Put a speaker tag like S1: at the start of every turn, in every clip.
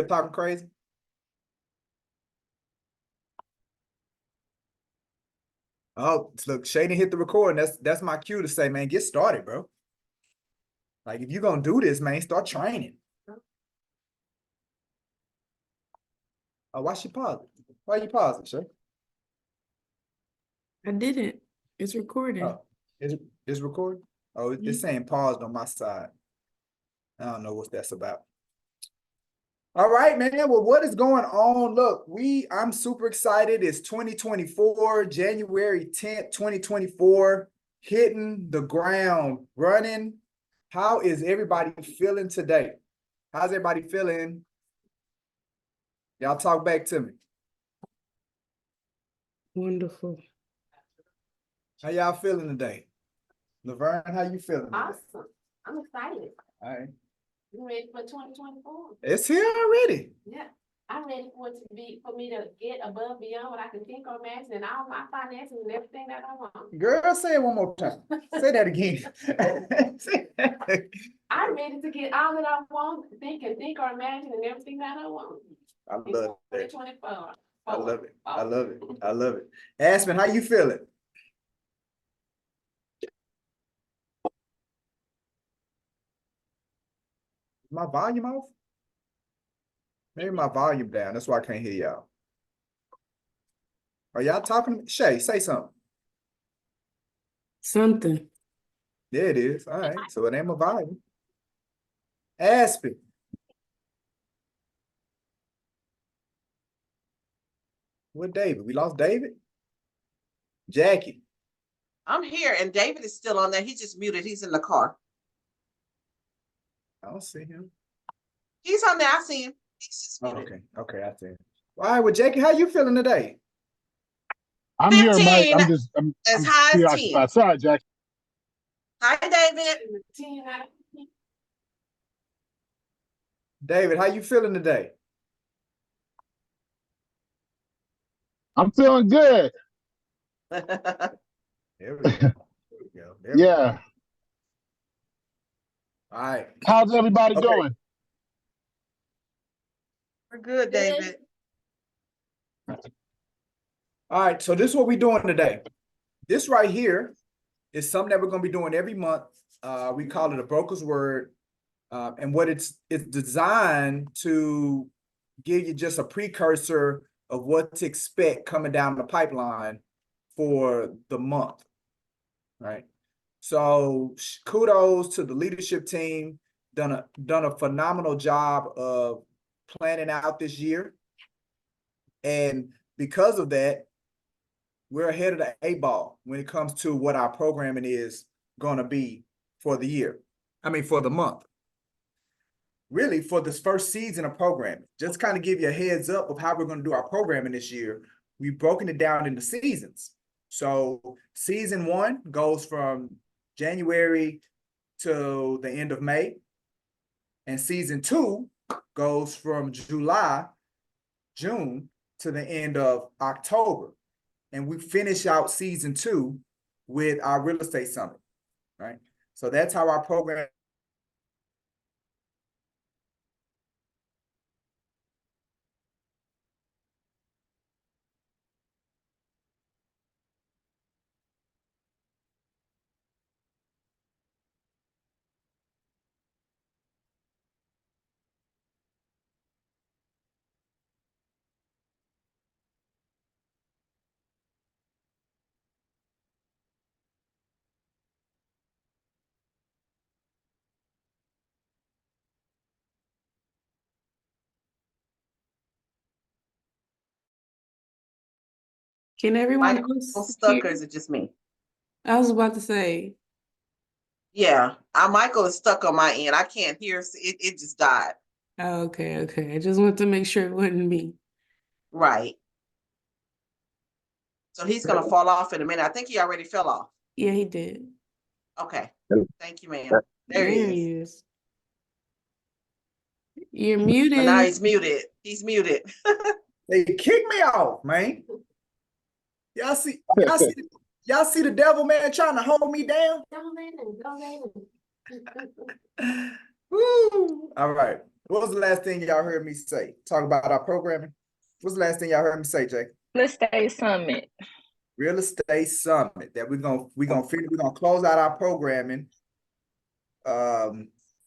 S1: talking crazy? Oh, look, Shady hit the record. That's my cue to say, man, get started, bro. Like, if you're gonna do this, man, start training. Oh, why she pause it? Why you pause it, sir?
S2: I didn't. It's recording.
S1: Oh, is recording? Oh, it's saying paused on my side. I don't know what that's about. All right, man. Well, what is going on? Look, I'm super excited. It's 2024, January 10th, 2024, hitting the ground running. How is everybody feeling today? How's everybody feeling? Y'all talk back to me.
S2: Wonderful.
S1: How y'all feeling today? Laverne, how you feeling today?
S3: Awesome. I'm excited.
S1: All right.
S3: You ready for 2024?
S1: It's here already.
S3: Yeah. I'm ready for it for me to get above beyond what I can think or imagine and all my finances and everything that I want.
S1: Girl, say it one more time. Say that again.
S3: I'm ready to get all that I want, think or imagine and everything that I want.
S1: I love it.
S3: 2024.
S1: I love it. I love it. I love it. Aspen, how you feeling? My volume off? Maybe my volume down. That's why I can't hear y'all. Are y'all talking to me? Shay, say something.
S2: Something.
S1: There it is. All right. So it ain't my volume. Aspen. What David? We lost David? Jackie.
S4: I'm here, and David is still on there. He just muted. He's in the car.
S1: I don't see him.
S4: He's on there. I see him. He's just muted.
S1: Okay. Okay, I see him. All right, well, Jackie, how you feeling today?
S5: I'm
S4: 15,
S5: here, Mike. I'm
S4: as high as
S5: preoccupied.
S4: 10.
S5: Sorry, Jack.
S4: Hi, David.
S3: 10 out of 10.
S1: David, how you feeling today?
S5: I'm feeling good.
S1: There we go. There we go. There we
S5: Yeah.
S1: go. All right.
S5: How's everybody
S1: Okay.
S5: doing?
S4: We're good, David.
S1: All right, so this is what we're doing today. This right here is something that we're going to be doing every month. We call it a broker's word. And what it's designed to give you just a precursor of what to expect coming down the pipeline for the month, right? So kudos to the leadership team, done a phenomenal job of planning out this year. And because of that, we're ahead of the eight ball when it comes to what our programming is going to be for the year. I mean, for the month. Really, for this first season of programming, just kind of give you a heads up of how we're going to do our programming this year. We've broken it down into seasons. So season 1 goes from January to the end of May. And season 2 goes from June to the end of October. And we finish out season 2 with our real estate summit, right? So that's how our program.
S2: Can everyone
S4: Michael
S2: else
S4: stuck,
S2: hear?
S4: or is it just me?
S2: I was about to say.
S4: Yeah, Michael is stuck on my end. I can't hear. It just died.
S2: Oh, okay. I just wanted to make sure it wasn't me.
S4: Right. So he's going to fall off in a minute. I think he already fell off.
S2: Yeah, he did.
S4: Okay. Thank you, ma'am.
S2: There
S4: There he
S2: he
S4: is.
S2: is. You're muted.
S4: But now he's muted. He's muted.
S1: They kicked me off, man. Y'all see the devil, man, trying to hold me down?
S3: Don't let him.
S1: Woo. All right. What was the last thing y'all heard me say? Talk about our programming. What's the last thing y'all heard me say, Jake?
S6: Let's stay summit.
S1: Real estate summit that we're gonna close out our programming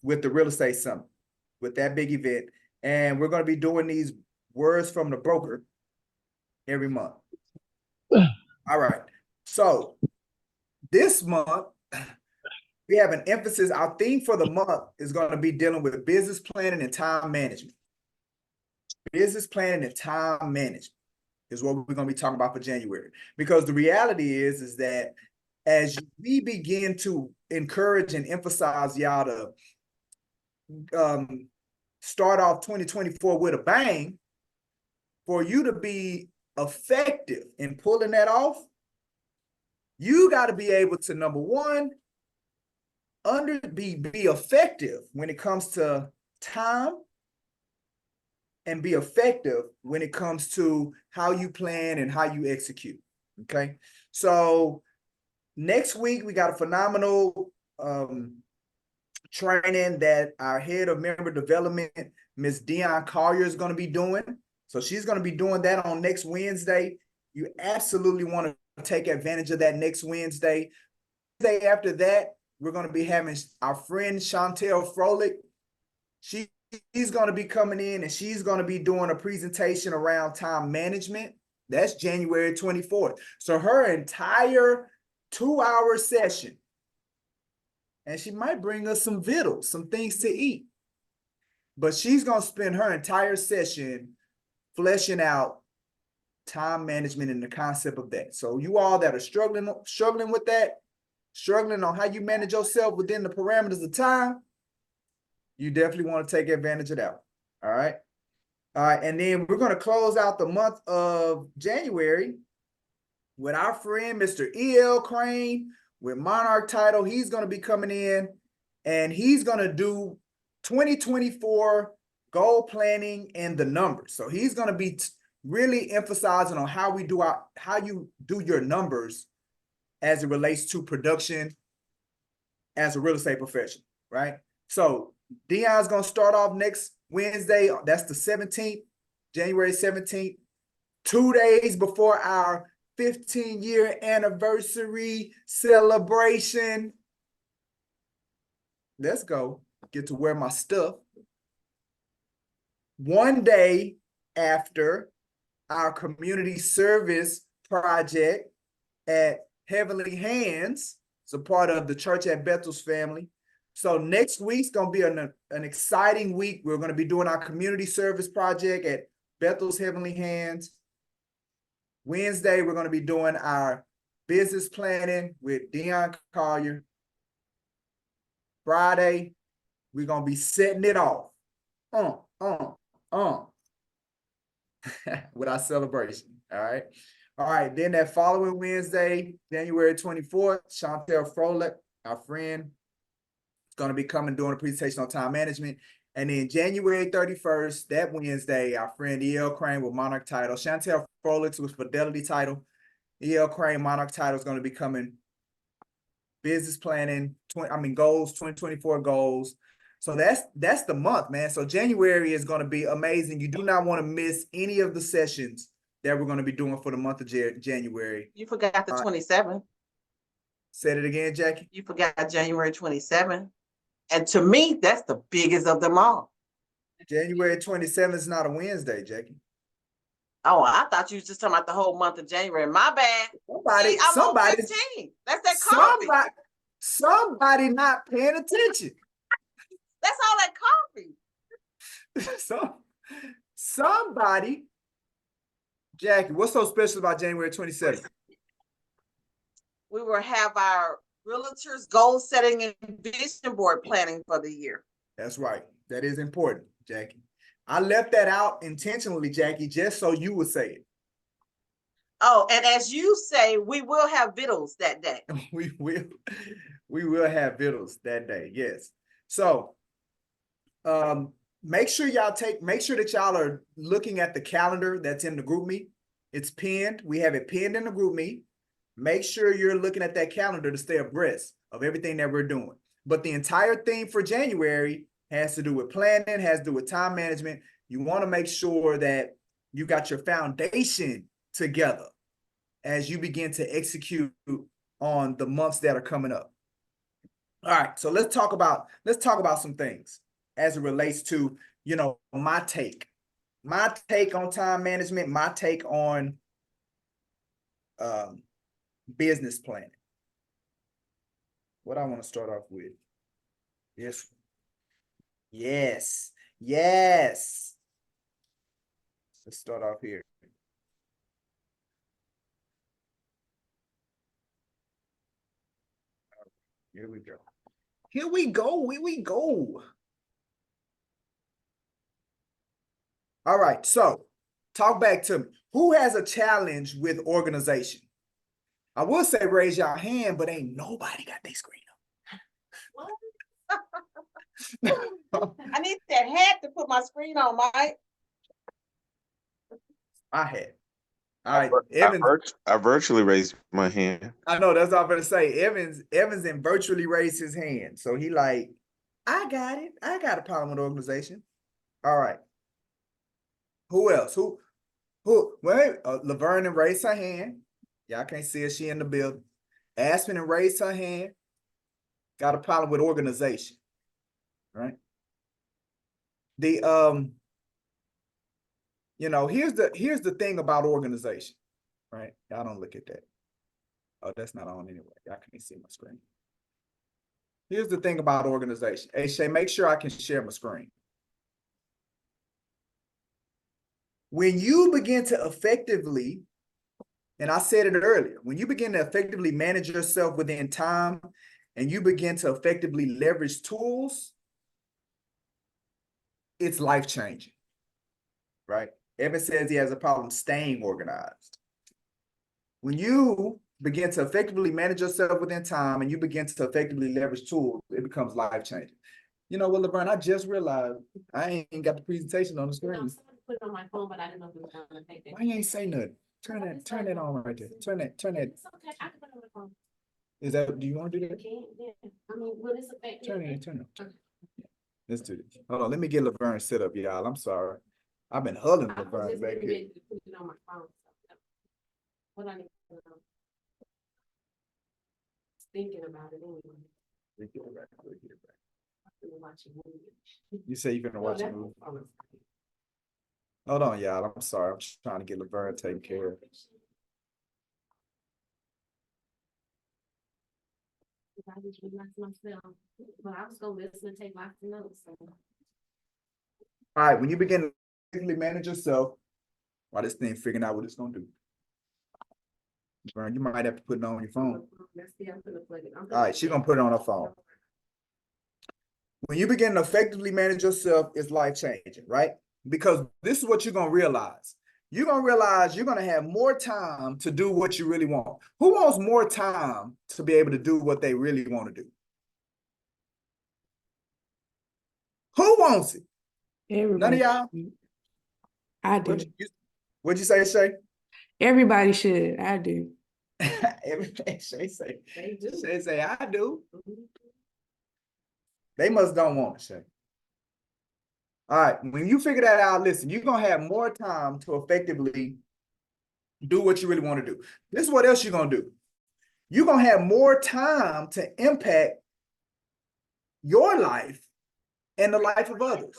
S1: with the real estate summit, with that big event. And we're gonna be doing these words from the broker every month. All right. So this month we have an emphasis. Our theme for the month is going to be dealing with business planning and time management. Business planning and time management is what we're going to be talking about for January. Because the reality is that as we begin to encourage and emphasize y'all to start off 2024 with a bang, for you to be effective in pulling that off, you got to be able to, number one, be effective when it comes to time, and be effective when it comes to how you plan and how you execute. Okay. So next week we got a phenomenal training that our head of member development, Ms. Dion Collier, is going to be doing. So she's going to be doing that on next Wednesday. You absolutely want to take advantage of that next Wednesday. Day after that, we're going to be having our friend Chantel Froelich. She's going to be coming in and she's going to be doing a presentation around time management. That's January 24th. So her entire 2-hour session, and she might bring us some vittles, some things to eat. But she's going to spend her entire session fleshing out time management and the concept of that. So you all that are struggling with that, struggling on how you manage yourself within the parameters of time, you definitely want to take advantage of that. All right. All right. And then we're going to close out the month of January with our friend, Mr. E.L. Crane with Monarch Title. He's going to be coming in and he's going to do 2024 goal planning and the numbers. So he's going to be really emphasizing on how you do your numbers as it relates to production as a real estate professional, right? So Dion's going to start off next Wednesday. That's the 17th, January 17th, 2 days before our 15-year anniversary celebration. Let's go get to wear my stuff. 1 day after our community service project at Heavenly Hands. It's a part of the Church at Bethel's family. So next week's going to be an exciting week. We're going to be doing our community service project at Bethel's Heavenly Hands. Wednesday, we're going to be doing our business planning with Dion Collier. Friday, we're going to be setting it off. With our celebration. All right. All right. Then that following Wednesday, January 24th, Chantel Froelich, our friend, is going to be coming doing a presentation on time management. And then January 31st, that Wednesday, our friend E.L. Crane with Monarch Title. Chantel Froelich with Fidelity Title. E.L. Crane, Monarch Title is going to be coming business planning, goals, 2024 goals. So that's the month, man. So January is going to be amazing. You do not want to miss any of the sessions that we're going to be doing for the month of January.
S4: You forgot the 27th.
S1: Said it again, Jackie.
S4: You forgot January 27th. And to me, that's the biggest of them all. January
S1: 27th is not a Wednesday, Jackie.
S4: Oh, I thought you was just talking about the whole month of January. My bad.
S1: Somebody,
S4: 15. That's that coffee.
S1: Somebody not paying attention.
S4: That's all that coffee.
S1: Somebody, Jackie, what's so special about January 27th?
S4: We will have our realtors goal setting and vision board planning for the year.
S1: That's right. That is important, Jackie. I left that out intentionally, Jackie, just so you would say it.
S4: Oh, and as you say, we will have vittles that day.
S1: We will have vittles that day. Yes. So, make sure that y'all are looking at the calendar that's in the group meet. It's pinned. We have it pinned in the group meet. Make sure you're looking at that calendar to stay abreast of everything that we're doing. But the entire theme for January has to do with planning, has to do with time management. You want to make sure that you got your foundation together as you begin to execute on the months that are coming up. All right, so let's talk about some things as it relates to, my take on time management, my take on business planning. What I want to start off with. Yes. Let's start off here. Here we go. All right, so talk back to me. Who has a challenge with organization? I will say raise your hand, but ain't nobody got their screen up.
S4: I need that hat to put my screen on, Mike.
S1: I had. All right, Evans.
S6: I virtually raised my hand.
S1: I know, that's all I'm gonna say. Evans and virtually raised his hand. So he like, I got it. I got a problem with organization. All right. Who else? Who? Wait, Laverne raised her hand. Y'all can't see her. She in the building. Aspen raised her hand. Got a problem with organization. Right? The here's the thing about organization, right? Y'all don't look at that. Oh, that's not on anyway. Y'all can't see my screen. Here's the thing about organization. Hey, Shay, make sure I can share my screen. When you begin to effectively, and I said it earlier, when you begin to effectively manage yourself within time and you begin to effectively leverage tools, it's life-changing, right? Evan says he has a problem staying organized. When you begin to effectively manage yourself within time and you begin to effectively leverage tools, it becomes life-changing. You know what, Laverne, I just realized I ain't got the presentation on the screen.
S3: Put it on my phone, but I didn't know if it was gonna take that.
S1: Why you ain't say nothing? Turn that on right there. Turn that.
S3: It's okay, I can put it on my phone.
S1: Is that, do you want to do
S3: You
S1: that?
S3: can, yeah. I mean, will this affect?
S1: Turn
S3: anything?
S1: it. Let's do this. Hold on, let me get Laverne set up, y'all. I'm sorry. I've been huddling
S3: I was
S1: Laverne
S3: just
S1: back
S3: getting
S1: here.
S3: ready to put it on my phone. So, what I need to know. Thinking about it anyway.
S1: We'll get it back.
S3: I'm gonna watch a movie.
S1: You say you're gonna watch a
S3: that's
S1: movie?
S3: on the-
S1: Hold on, y'all. I'm sorry. I'm just trying to get Laverne taken care of.
S3: I just relax myself, but I was gonna listen and take lots of notes. So.
S1: All right, when you begin to effectively manage yourself, while this thing figuring out what it's gonna do. Laverne, you might have to put it on your phone.
S3: Let's see, I'm gonna plug it.
S1: All right, she's gonna put it on her phone. When you begin to effectively manage yourself, it's life-changing, right? Because this is what you're gonna realize. You're gonna realize you're gonna have more time to do what you really want. Who wants more time to be able to do what they really want to do? Who wants it?
S2: Everybody.
S1: None of
S2: should. I do.
S1: What'd you say, Shay?
S2: Everybody should. I do.
S1: Everything Shay say.
S3: They do.
S1: Shay say, I do.
S3: Mhm.
S1: They must don't want it, Shay. All right, when you figure that out, listen, you're gonna have more time to effectively do what you really want to do. This is what else you're gonna do. You're gonna have more time to impact your life and the life of others.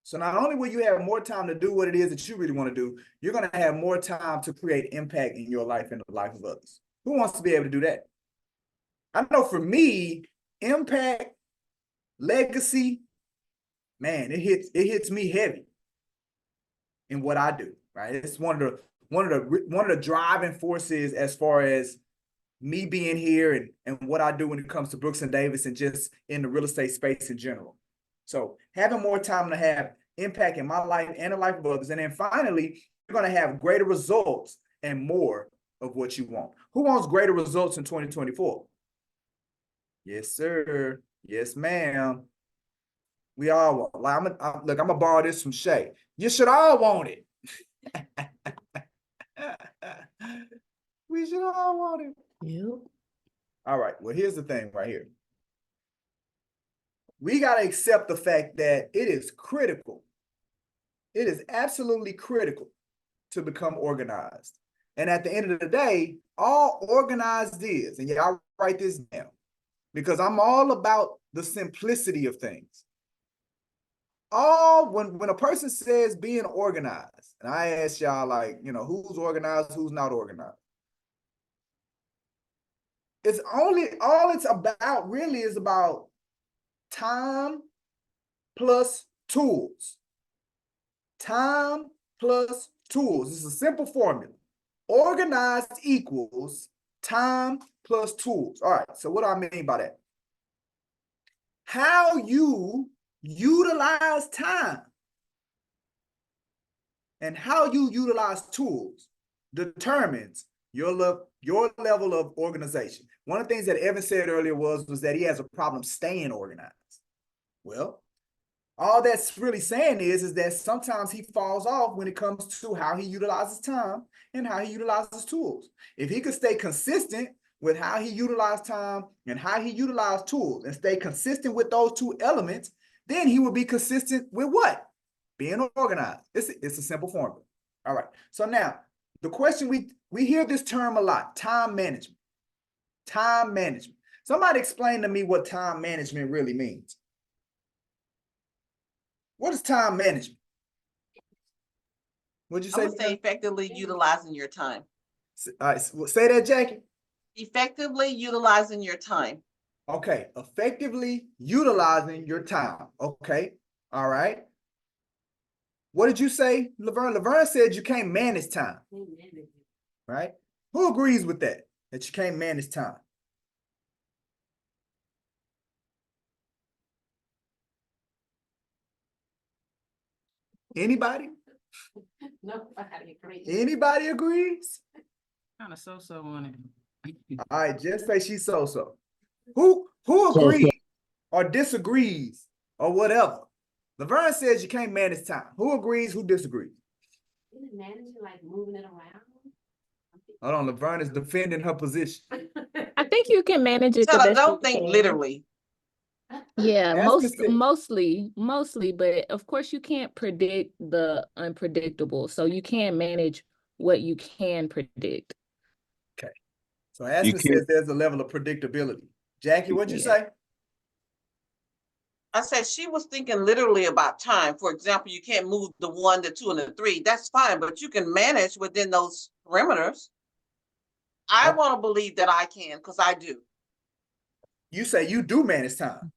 S1: So not only will you have more time to do what it is that you really want to do, you're gonna have more time to create impact in your life and the life of others. Who wants to be able to do that? I know for me, impact, legacy, man, it hits me heavy in what I do, right? It's one of the driving forces as far as me being here and what I do when it comes to Brooks and Davis and just in the real estate space in general. So having more time to have impact in my life and the life of others. And then finally, you're going to have greater results and more of what you want. Who wants greater results in 2024? Yes, sir. Yes, ma'am. We all want. Like, I'm gonna borrow this from Shay. You should all want it. We should all want it.
S2: Yep.
S1: All right. Well, here's the thing right here. we got to accept the fact that it is critical. It is absolutely critical to become organized. And at the end of the day, all organized is, and y'all write this down, because I'm all about the simplicity of things. When a person says being organized, and I ask y'all, like, you know, who's organized, who's not organized. It's only, all it's about really is about time plus tools. Time plus tools. It's a simple formula. Organized equals time plus tools. All right, so what do I mean by that? How you utilize time and how you utilize tools determines your level of organization. One of the things that Evan said earlier was that he has a problem staying organized. Well, all that's really saying is that sometimes he falls off when it comes to how he utilizes time and how he utilizes tools. If he could stay consistent with how he utilized time and how he utilized tools and stay consistent with those two elements, then he would be consistent with what? Being organized. It's a simple formula. All right. So now the question, we hear this term a lot, time management. Time management. Somebody explain to me what time management really means. What is time management? What'd you
S4: I
S1: say?
S4: would say effectively utilizing your time.
S1: All right, say that, Jackie.
S4: Effectively utilizing your time.
S1: Okay, effectively utilizing your time. Okay, all right. What did you say, Laverne? Laverne said you can't manage time, right? Who agrees with that? That you can't manage time? Anybody?
S3: Nobody agrees.
S1: Anybody agrees?
S2: Kind of so on it.
S1: All right, just say she's so. Who
S5: So,
S1: agrees or disagrees or whatever? Laverne says you can't manage time. Who agrees? Who disagrees?
S3: Isn't managing like moving it around?
S1: Hold on, Laverne is defending her position.
S7: I think you can manage it the
S4: Tell her,
S7: best you
S4: don't think
S7: can.
S4: literally.
S7: Yeah,
S1: Ask Miss-
S7: mostly, but of course you can't predict the unpredictable. So you can manage what you can predict.
S1: So Aspen
S6: can't-
S1: says there's a level of predictability. Jackie, what'd you
S7: Yeah.
S1: say?
S4: I said she was thinking literally about time. For example, you can't move the 1, the 2, and the 3. That's fine, but you can manage within those parameters. I
S1: Oh.
S4: want to believe that I can, because I do.
S1: You say you do manage time.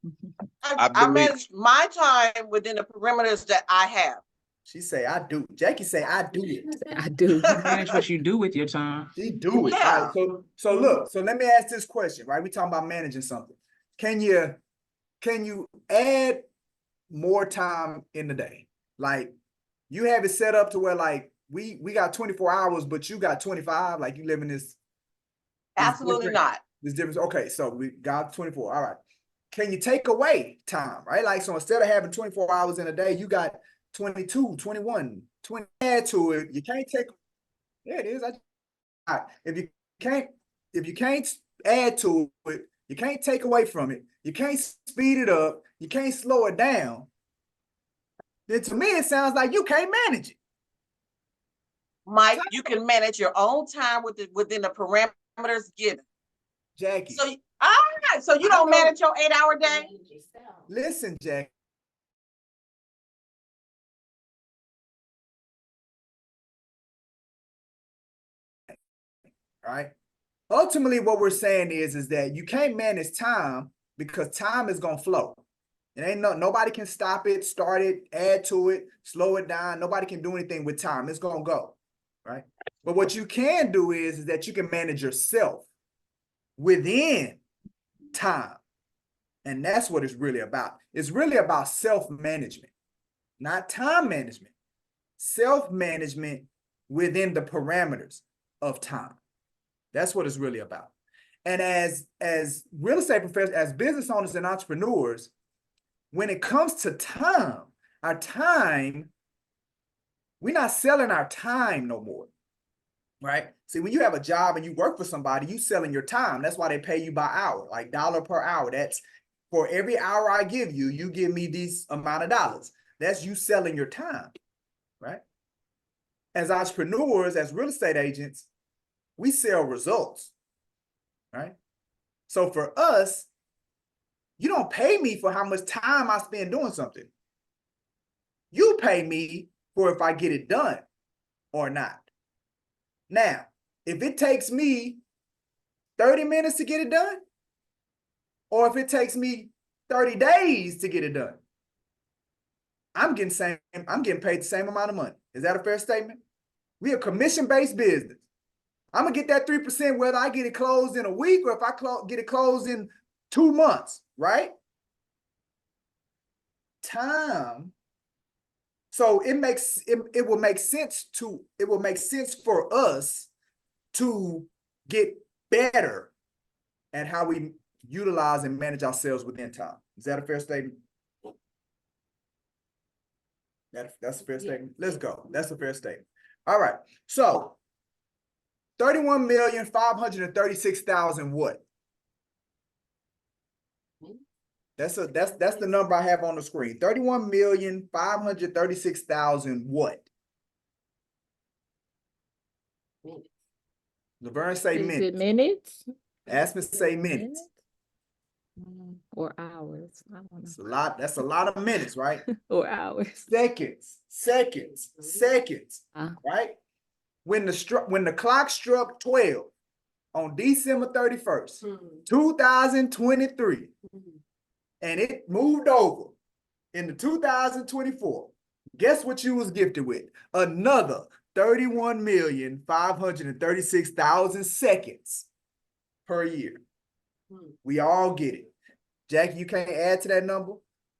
S6: I
S4: I
S6: believe-
S4: manage my time within the parameters that I have.
S1: She say I do. Jackie say I do it.
S7: I do.
S2: Manage what you do with your time.
S1: She do it.
S4: Yeah.
S1: All right, so look, so let me ask this question, right? We talking about managing something. Can you add more time in the day? Like you have it set up to where like we got 24 hours, but you got 25, like you live in this
S4: Absolutely
S1: different-
S4: not.
S1: this difference. Okay, so we got 24. All right. Can you take away time, right? Like, so instead of having 24 hours in a day, you got 22, 21, 20 add to it. You can't take, yeah, it is. All right. If you can't add to it, you can't take away from it, you can't speed it up, you can't slow it down, then to me it sounds like you can't manage it.
S4: Mike, you can manage your own time within the parameters given.
S1: Jackie,
S4: So, all right, so you
S1: I
S4: don't
S1: know-
S4: manage your 8-hour day?
S3: Manage yourself.
S1: listen, Jackie. Right? Ultimately, what we're saying is that you can't manage time because time is gonna flow. It ain't nobody can stop it, start it, add to it, slow it down. Nobody can do anything with time. It's gonna go, right? But what you can do is that you can manage yourself within time. And that's what it's really about. It's really about self-management, not time management. Self-management within the parameters of time. That's what it's really about. And as real estate professionals, as business owners and entrepreneurs, when it comes to time, our time, we're not selling our time no more, right? See, when you have a job and you work for somebody, you selling your time. That's why they pay you by hour, like $1 per hour. That's for every hour I give you, you give me this amount of dollars. That's you selling your time, right? As entrepreneurs, as real estate agents, we sell results, right? So for us, you don't pay me for how much time I spend doing something. You pay me for if I get it done or not. Now, if it takes me 30 minutes to get it done, or if it takes me 30 days to get it done, I'm getting paid the same amount of money. Is that a fair statement? We a commission-based business. I'm gonna get that 3% whether I get it closed in a week or if I get it closed in 2 months, right? Time. So it will make sense for us to get better at how we utilize and manage ourselves within time. Is that a fair statement? That's a fair statement. Let's go. That's a fair statement. All right. So 31,536,000 what? That's the number I have on the screen. 31,536,000 what? Laverne say
S7: Is it
S1: minutes.
S7: minutes?
S1: Aspen say minutes.
S7: Or hours? I don't know.
S1: That's a lot. That's a lot of minutes, right?
S7: Or hours.
S1: Seconds. Right? When the clock struck 12 on December 31st, 2023, and it moved over into 2024, guess what you was gifted with? Another 31,536,000 seconds per year. We all get it. Jackie, you can't add to that number.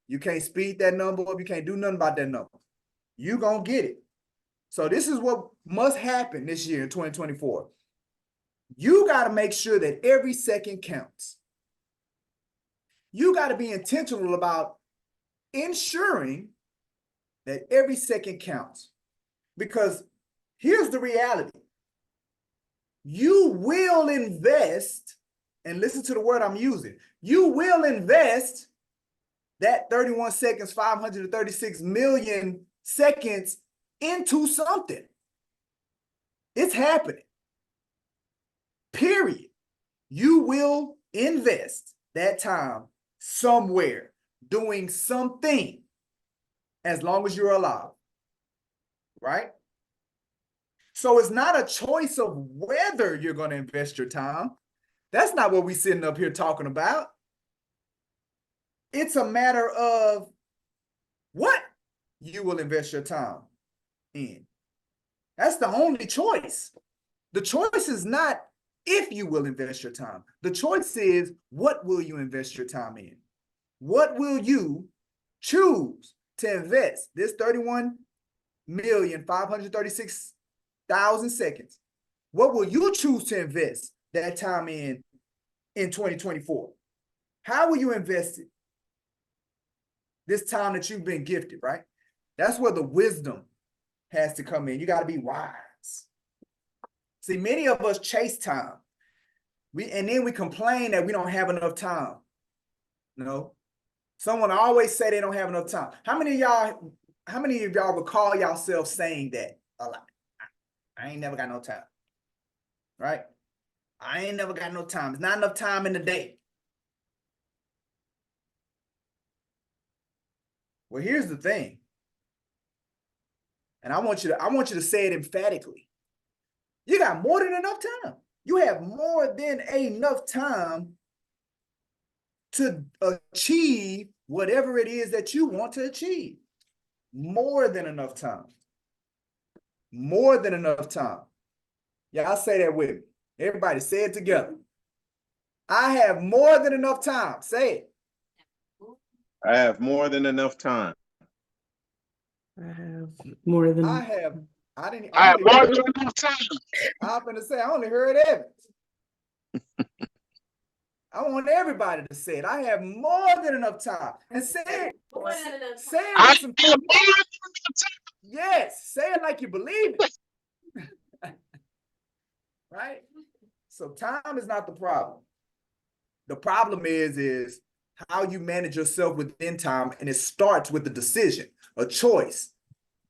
S1: You can't speed that number up. You can't do nothing about that number. You gonna get it. So this is what must happen this year in 2024. You got to make sure that every second counts. You got to be intentional about ensuring that every second counts. Because here's the reality. You will invest, and listen to the word I'm using, you will invest that 31 seconds, 536 million seconds into something. It's happening. Period. You will invest that time somewhere doing something as long as you're alive. Right? So it's not a choice of whether you're going to invest your time. That's not what we're sitting up here talking about. It's a matter of what you will invest your time in. That's the only choice. The choice is not if you will invest your time. The choice is what will you invest your time in? What will you choose to invest this 31,536,000 seconds? What will you choose to invest that time in 2024? How will you invest it? This time that you've been gifted, right? That's where the wisdom has to come in. You got to be wise. See, many of us chase time. And then we complain that we don't have enough time. No. Someone always say they don't have enough time. How many of y'all recall yourself saying that a lot? I ain't never got no time. Right? I ain't never got no time. It's not enough time in the day. Well, here's the thing. And I want you to say it emphatically. You got more than enough time. You have more than enough time to achieve whatever it is that you want to achieve. More than enough time. More than enough time. Y'all say that with me. Everybody say it together. I have more than enough time. Say it.
S6: I have more than enough time.
S2: I have more than.
S5: I have more than enough time.
S1: I'm gonna say I only heard Evans. I want everybody to say it. I have more than enough time. And say it.
S3: More than enough
S1: Say it
S5: I
S1: with some
S5: have more than enough time.
S1: yes. Say it like you believe it. Right? So time is not the problem. The problem is how you manage yourself within time, and it starts with a decision, a choice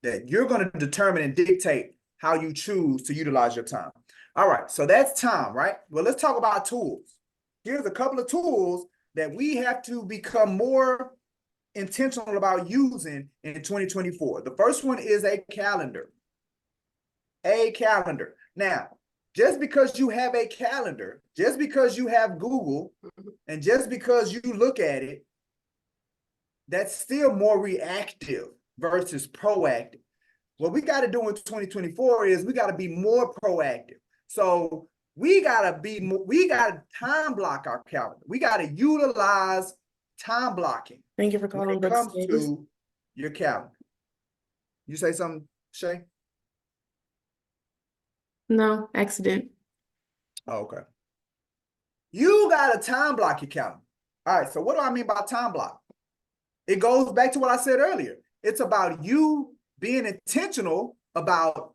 S1: that you're going to determine and dictate how you choose to utilize your time. All right, so that's time, right? Well, let's talk about tools. Here's a couple of tools that we have to become more intentional about using in 2024. The first one is a calendar. A calendar. Now, just because you have a calendar, just because you have Google, and just because you look at it, that's still more reactive versus proactive. What we got to do in 2024 is we got to be more proactive. So we got to time block our calendar. We got to utilize time blocking
S2: Thank you for
S1: when
S2: calling
S1: it
S2: Brooks.
S1: comes to your calendar. You say something, Shay?
S2: No, accident.
S1: Oh, okay. You got to time block your calendar. All right, so what do I mean by time block? It goes back to what I said earlier. It's about you being intentional about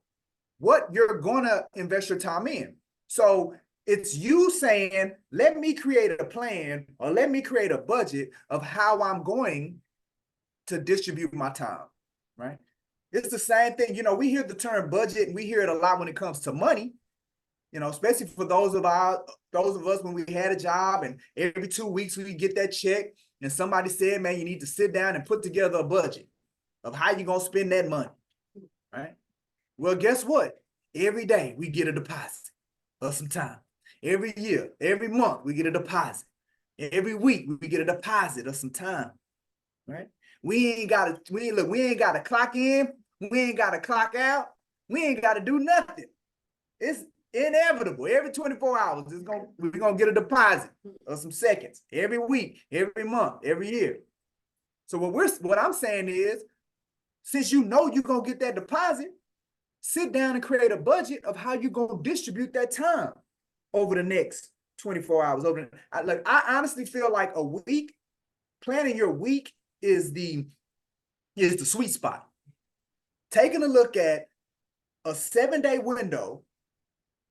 S1: what you're going to invest your time in. So it's you saying, let me create a plan or let me create a budget of how I'm going to distribute my time, right? It's the same thing. You know, we hear the term budget and we hear it a lot when it comes to money, you know, especially for those of us when we had a job and every 2 weeks we get that check and somebody said, man, you need to sit down and put together a budget of how you're going to spend that money, right? Well, guess what? Every day we get a deposit of some time. Every year, every month we get a deposit. Every week we get a deposit of some time, right? We ain't got to clock in. We ain't got to clock out. We ain't got to do nothing. It's inevitable. Every 24 hours, we're gonna get a deposit of some seconds every week, every month, every year. So what I'm saying is, since you know you're gonna get that deposit, sit down and create a budget of how you're gonna distribute that time over the next 24 hours. I honestly feel like a week, planning your week is the sweet spot. Taking a look at a 7-day window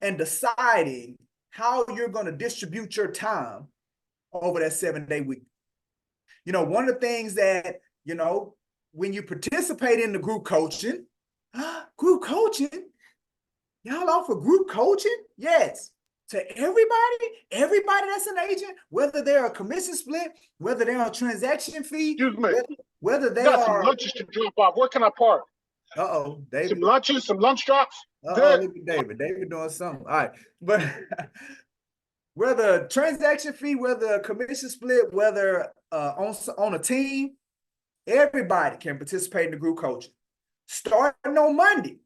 S1: and deciding how you're going to distribute your time over that 7-day week. You know, one of the things that, you know, when you participate in the group coaching, y'all offer group coaching? Yes. To everybody that's an agent, whether they're a commission split, whether they're on transaction fee,
S5: Excuse me.
S1: whether they
S5: Got some
S1: are.
S5: lunches to drop off. Where can I park?
S1: David.
S5: Some lunches, some lunch drops.
S1: Look at David. David doing something. All right. But whether transaction fee, whether a commission split, whether on a team, everybody can participate in the group coaching. Starting on Monday,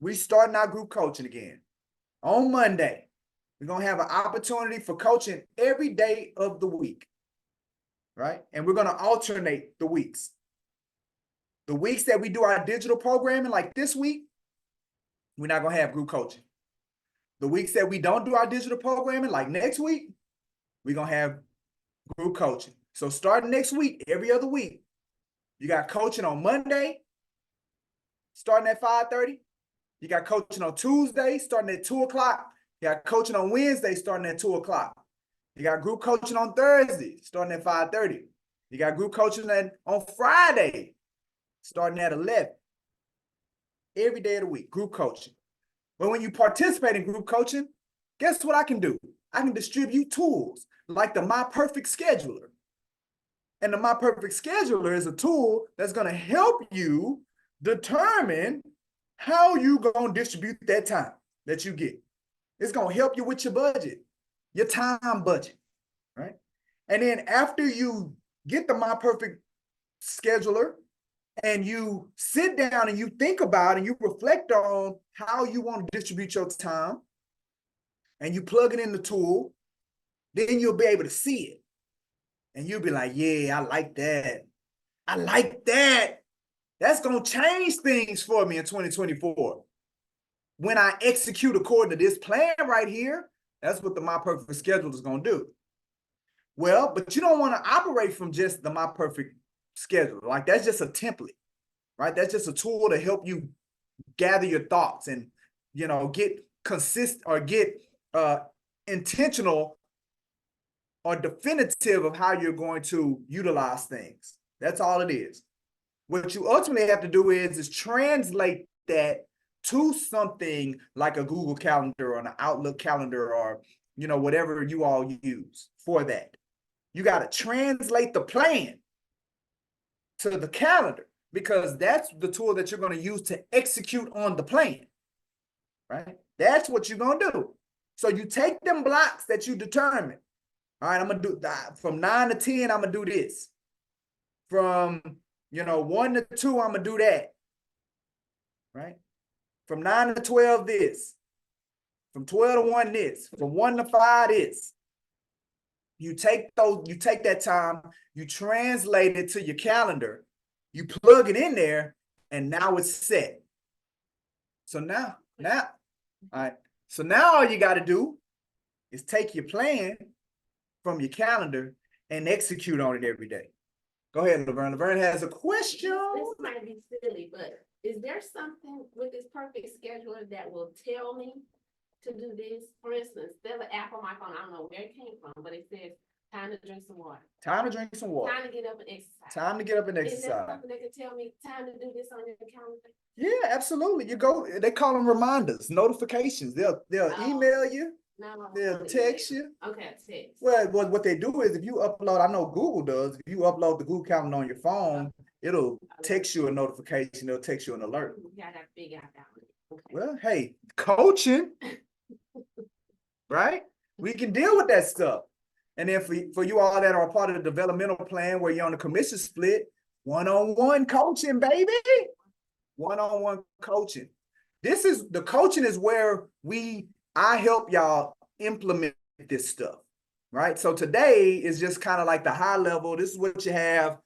S1: we starting our group coaching again. On Monday, we're going to have an opportunity for coaching every day of the week, right? And we're going to alternate the weeks. The weeks that we do our digital programming, like this week, we're not going to have group coaching. The weeks that we don't do our digital programming, like next week, we're going to have group coaching. So starting next week, every other week, you got coaching on Monday, starting at 5:30. You got coaching on Tuesday, starting at 2 o'clock. You got coaching on Wednesday, starting at 2 o'clock. You got group coaching on Thursday, starting at 5:30. You got group coaching on Friday, starting at 11. Every day of the week, group coaching. But when you participate in group coaching, guess what I can do? I can distribute tools like the My Perfect Scheduler. And the My Perfect Scheduler is a tool that's going to help you determine how you going to distribute that time that you get. It's going to help you with your budget, your time budget, right? And then after you get the My Perfect Scheduler and you sit down and you think about and you reflect on how you want to distribute your time and you plug it in the tool, then you'll be able to see it. And you'll be like, yeah, I like that. I like that. That's going to change things for me in 2024. When I execute according to this plan right here, that's what the My Perfect Scheduler is going to do. Well, but you don't want to operate from just the My Perfect Scheduler. Like that's just a template, right? That's just a tool to help you gather your thoughts and, you know, get consistent or get intentional are definitive of how you're going to utilize things. That's all it is. What you ultimately have to do is translate that to something like a Google Calendar or an Outlook calendar, or whatever you all use for that. You got to translate the plan to the calendar, because that's the tool that you're going to use to execute on the plan, right? That's what you're going to do. So you take them blocks that you determine. All right, I'm going to do that from 9 to 10. I'm going to do this. From 1 to 2, I'm going to do that. Right? From 9 to 12, this. From 12 to 1, this. From 1 to 5, this. You take that time, you translate it to your calendar, you plug it in there, and now it's set. So now, all right. So now all you got to do is take your plan from your calendar and execute on it every day. Go ahead, Laverne. Laverne has a question.
S3: This might be silly, but is there something with this perfect scheduler that will tell me to do this? For instance, there's an app on my phone. I don't know where it came from, but it says time to drink some water.
S1: Time to drink some water.
S3: Time to get up and exercise.
S1: Time to get up and
S3: Is there
S1: exercise.
S3: something that can tell me time to do this on your calendar?
S1: Yeah, absolutely. You go, they call them reminders, notifications. They'll email you,
S3: No,
S1: they'll text you.
S3: Okay, text.
S1: Well, what they do is, if you upload, I know Google does, if you upload the Google Calendar on your phone, it'll text you a notification, it'll text you an alert.
S3: Yeah, I got to figure out that one. Okay.
S1: Well, hey, coaching, right? We can deal with that stuff. And then for you all that are a part of the developmental plan where you're on the commission split, one-on-one coaching, baby. One-on-one coaching. The coaching is where I help y'all implement this stuff, right? So today is just kind of like the high level. This is what you have.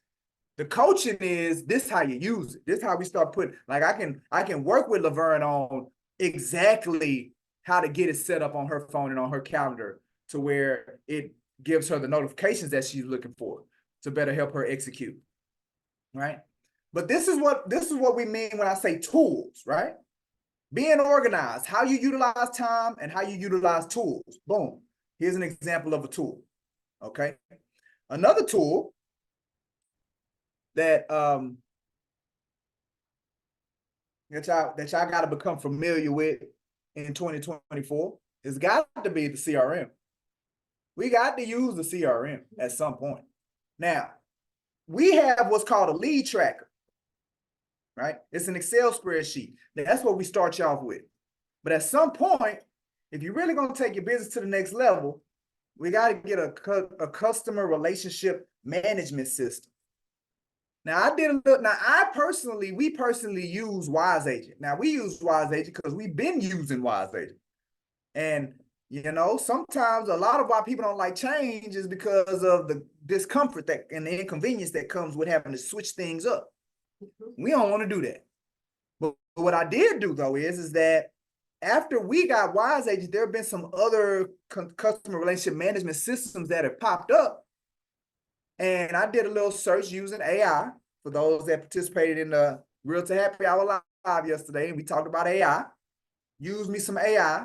S1: The coaching is this how you use it. This how we start putting, like I can work with Laverne on exactly how to get it set up on her phone and on her calendar to where it gives her the notifications that she's looking for to better help her execute, right? But this is what we mean when I say tools, right? Being organized, how you utilize time and how you utilize tools. Boom. Here's an example of a tool. Okay. Another tool that y'all got to become familiar with in 2024 is got to be the CRM. We got to use the CRM at some point. Now, we have what's called a lead tracker, right? It's an Excel spreadsheet. That's what we start you off with. But at some point, if you're really going to take your business to the next level, we got to get a customer relationship management system. Now, we personally use Wise Agent. Now, we use Wise Agent because we've been using Wise Agent. And, sometimes a lot of why people don't like change is because of the discomfort and the inconvenience that comes with having to switch things up. We don't want to do that. But what I did do, though, is that after we got Wise Agent, there have been some other customer relationship management systems that have popped up. And I did a little search using AI for those that participated in the Realtor Happy Hour Live yesterday. And we talked about AI. Use me some AI.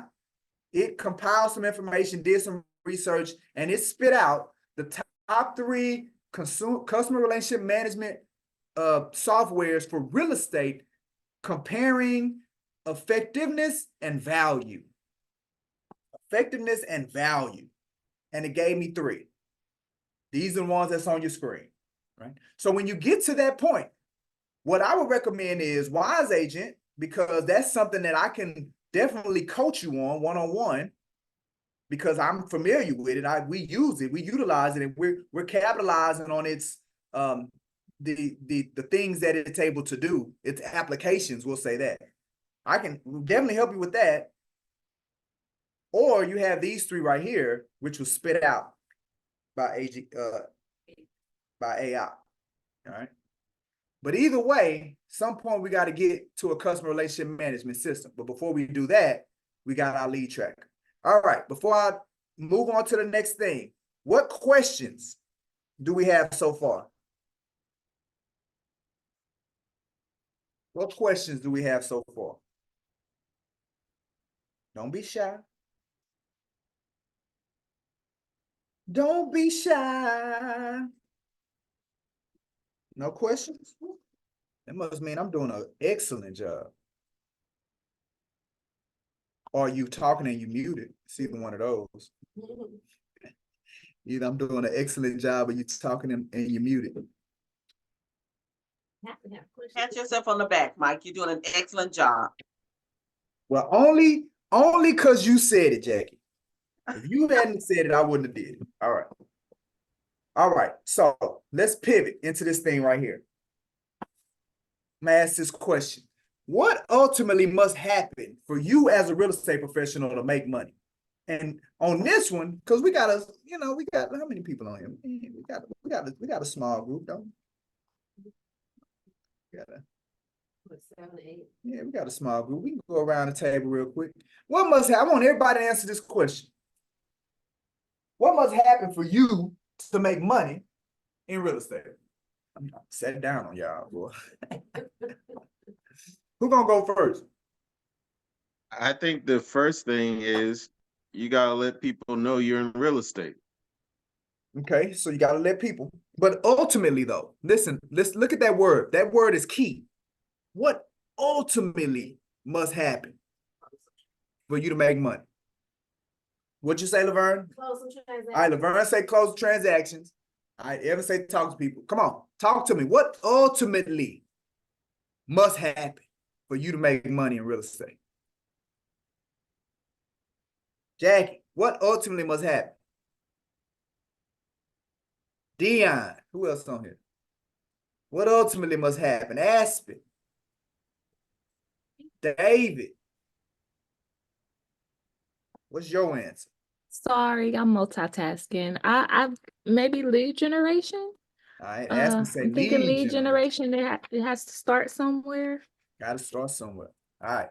S1: It compiled some information, did some research, and it spit out the top 3 customer relationship management softwares for real estate, comparing effectiveness and value. Effectiveness and value. And it gave me 3. These are the ones that's on your screen, right? So when you get to that point, what I would recommend is Wise Agent, because that's something that I can definitely coach you on one-on-one, because I'm familiar with it. We use it, we utilize it, and we're capitalizing on its the things that it's able to do, its applications, we'll say that. I can definitely help you with that. Or you have these 3 right here, which was spit out by AI. All right. But either way, some point we got to get to a customer relationship management system. But before we do that, we got our lead tracker. All right. Before I move on to the next thing, what questions do we have so far? What questions do we have so far? Don't be shy. Don't be shy. No questions? That must mean I'm doing an excellent job. Or you talking and you muted. It's either one of those. Either I'm doing an excellent job or you talking and you muted.
S3: Have to have questions.
S4: Pat yourself on the back, Mike. You're doing an excellent job.
S1: Well, only because you said it, Jackie. If you hadn't said it, I wouldn't have did it. All right. All right. So let's pivot into this thing right here. I'm gonna ask this question. What ultimately must happen for you as a real estate professional to make money? And on this one, because we got how many people on here? We got a small group, don't we?
S3: What, 7, 8?
S1: Yeah, we got a small group. We can go around the table real quick. What must happen? I want everybody to answer this question. What must happen for you to make money in real estate? I'm sitting down on y'all, boy. Who gonna go first?
S6: I think the first thing is you gotta let people know you're in real estate.
S1: Okay, so you gotta let people. But ultimately, though, listen, let's look at that word. That word is key. What ultimately must happen for you to make money? What'd you say, Laverne?
S3: Close some transactions.
S1: All right, Laverne say close transactions. All right, Evan say talk to people. Come on, talk to me. What ultimately must happen for you to make money in real estate? Jackie, what ultimately must happen? Dion, who else on here? What ultimately must happen? Aspen. David. What's your answer?
S7: Sorry, I'm multitasking. I maybe lead generation.
S1: All right, Aspen say
S7: I'm thinking
S1: lead
S7: lead
S1: generation.
S7: generation. It has to start somewhere.
S1: Gotta start somewhere. All right.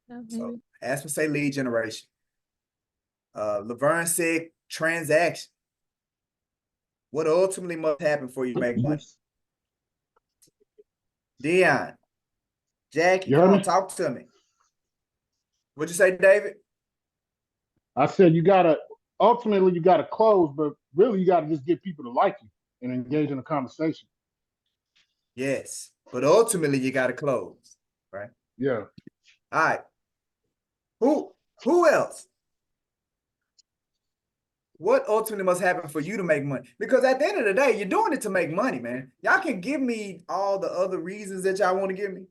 S7: Yeah,
S1: So
S7: maybe.
S1: Aspen say lead generation. Laverne said transaction. What ultimately must happen for you to make money? Dion, Jackie,
S5: You
S1: come
S5: heard
S1: on,
S5: me?
S1: talk to me. What'd you say, David?
S5: I said ultimately you gotta close, but really you gotta just get people to like you and engage in a conversation.
S1: Yes, but ultimately you gotta close, right?
S5: Yeah.
S1: All right. Who else? What ultimately must happen for you to make money? Because at the end of the day, you're doing it to make money, man. Y'all can give me all the other reasons that y'all want to give me.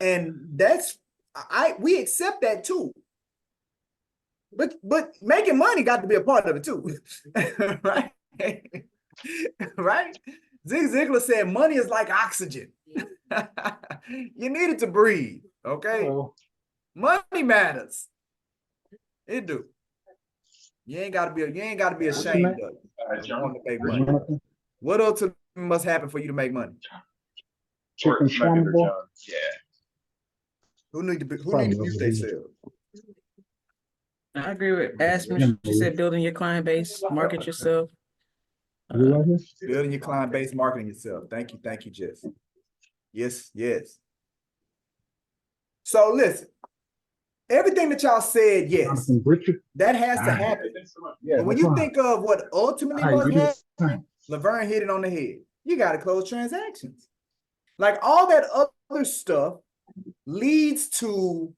S1: And we accept that too. But making money got to be a part of it too. Right? Right? Zig Ziglar said money is like oxygen. You need it to breathe. Okay.
S5: Well,
S1: Money matters. It do. You ain't gotta be
S5: what's your name?
S1: ashamed of it. Wanting to make money.
S5: Jonathan?
S1: What else must happen for you to make money?
S5: Chicken shawarma boy?
S1: Who need to
S5: Probably
S1: mute
S5: over here.
S1: themselves?
S8: I agree with Aspen. She said building your client base, market yourself.
S5: You like this?
S1: Building your client base, marketing yourself. Thank you, Jess. Yes. So listen, everything that y'all said, yes,
S5: Jonathan Richard?
S1: that has to happen.
S5: Yeah,
S1: But when
S5: that's
S1: you
S5: fine.
S1: think of what ultimately
S5: All right,
S1: must
S5: we do the
S1: happen,
S5: same.
S1: Laverne hit it on the head. You got to close transactions. Like all that other stuff leads to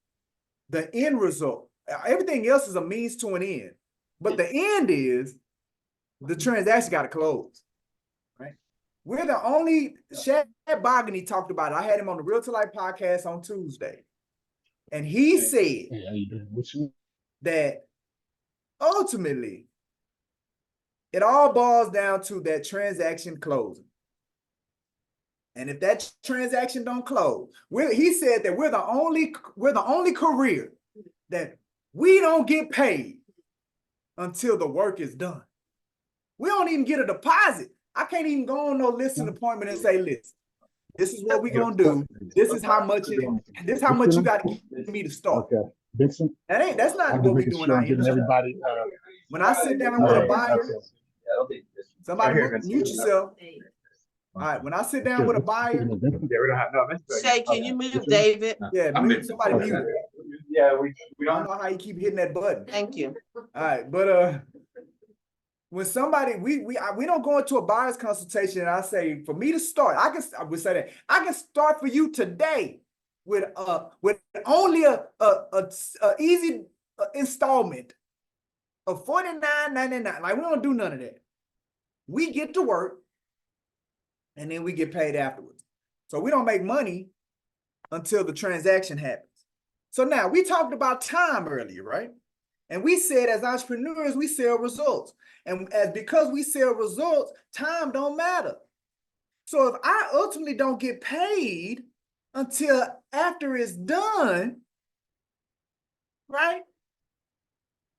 S1: the end result. Everything else is a means to an end. But the end is the transaction got to close. Right? We're the only, Shad Bogany talked about it. I had him on the Real to Life podcast on Tuesday. And he said
S5: Hey, how you doing? What's your name?
S1: that ultimately it all boils down to that transaction closing. And if that transaction don't close, he said that we're the only career that we don't get paid until the work is done. We don't even get a deposit. I can't even go on no listing appointment and say, listen, this is what we're gonna do. This is how much you got to give me to start.
S5: Okay. Vincent?
S1: That's not
S5: I'm
S1: what
S5: just
S1: we
S5: making
S1: do in
S5: sure
S1: our
S5: I'm giving
S1: industry.
S5: everybody.
S1: When I sit down with a buyer,
S5: Okay.
S1: somebody mute yourself. All right, when I sit down with a buyer,
S4: Shay, can you move David?
S1: yeah, somebody mute it.
S9: Yeah, we
S1: I don't know how you keep hitting that button.
S4: Thank you.
S1: All right, but when somebody, we don't go into a buyer's consultation and I say, for me to start, I would say that I can start for you today with only a easy installment of $49.99. Like, we don't do none of that. We get to work and then we get paid afterwards. So we don't make money until the transaction happens. So now, we talked about time earlier, right? And we said, as entrepreneurs, we sell results. And because we sell results, time don't matter. So if I ultimately don't get paid until after it's done, right?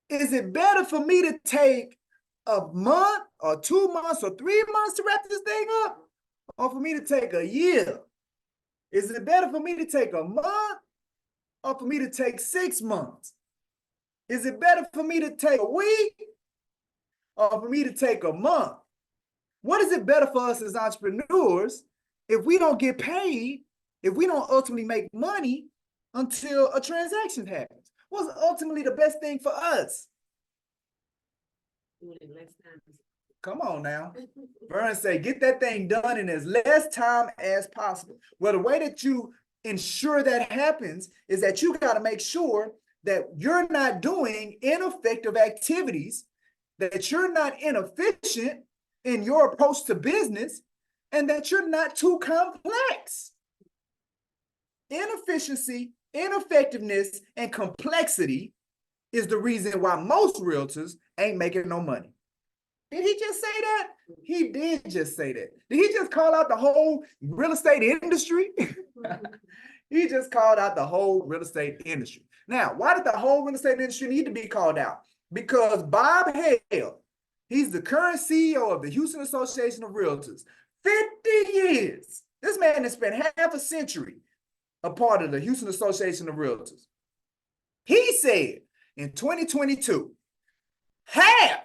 S1: Is it better for me to take a month or 2 months or 3 months to wrap this thing up? Or for me to take a year? Is it better for me to take a month or for me to take 6 months? Is it better for me to take a week or for me to take a month? What is it better for us as entrepreneurs if we don't get paid, if we don't ultimately make money until a transaction happens? What's ultimately the best thing for us?
S3: Do it in less time.
S1: Come on now. Vern say, get that thing done in as less time as possible. Well, the way that you ensure that happens is that you got to make sure that you're not doing ineffective activities, that you're not inefficient in your approach to business, and that you're not too complex. Inefficiency, ineffectiveness, and complexity is the reason why most realtors ain't making no money. Did he just say that? He did just say that. Did he just call out the whole real estate industry? He just called out the whole real estate industry. Now, why did the whole real estate industry need to be called out? Because Bob Hale, he's the current CEO of the Houston Association of Realtors. 50 years. This man has spent half a century a part of the Houston Association of Realtors. He said in 2022, half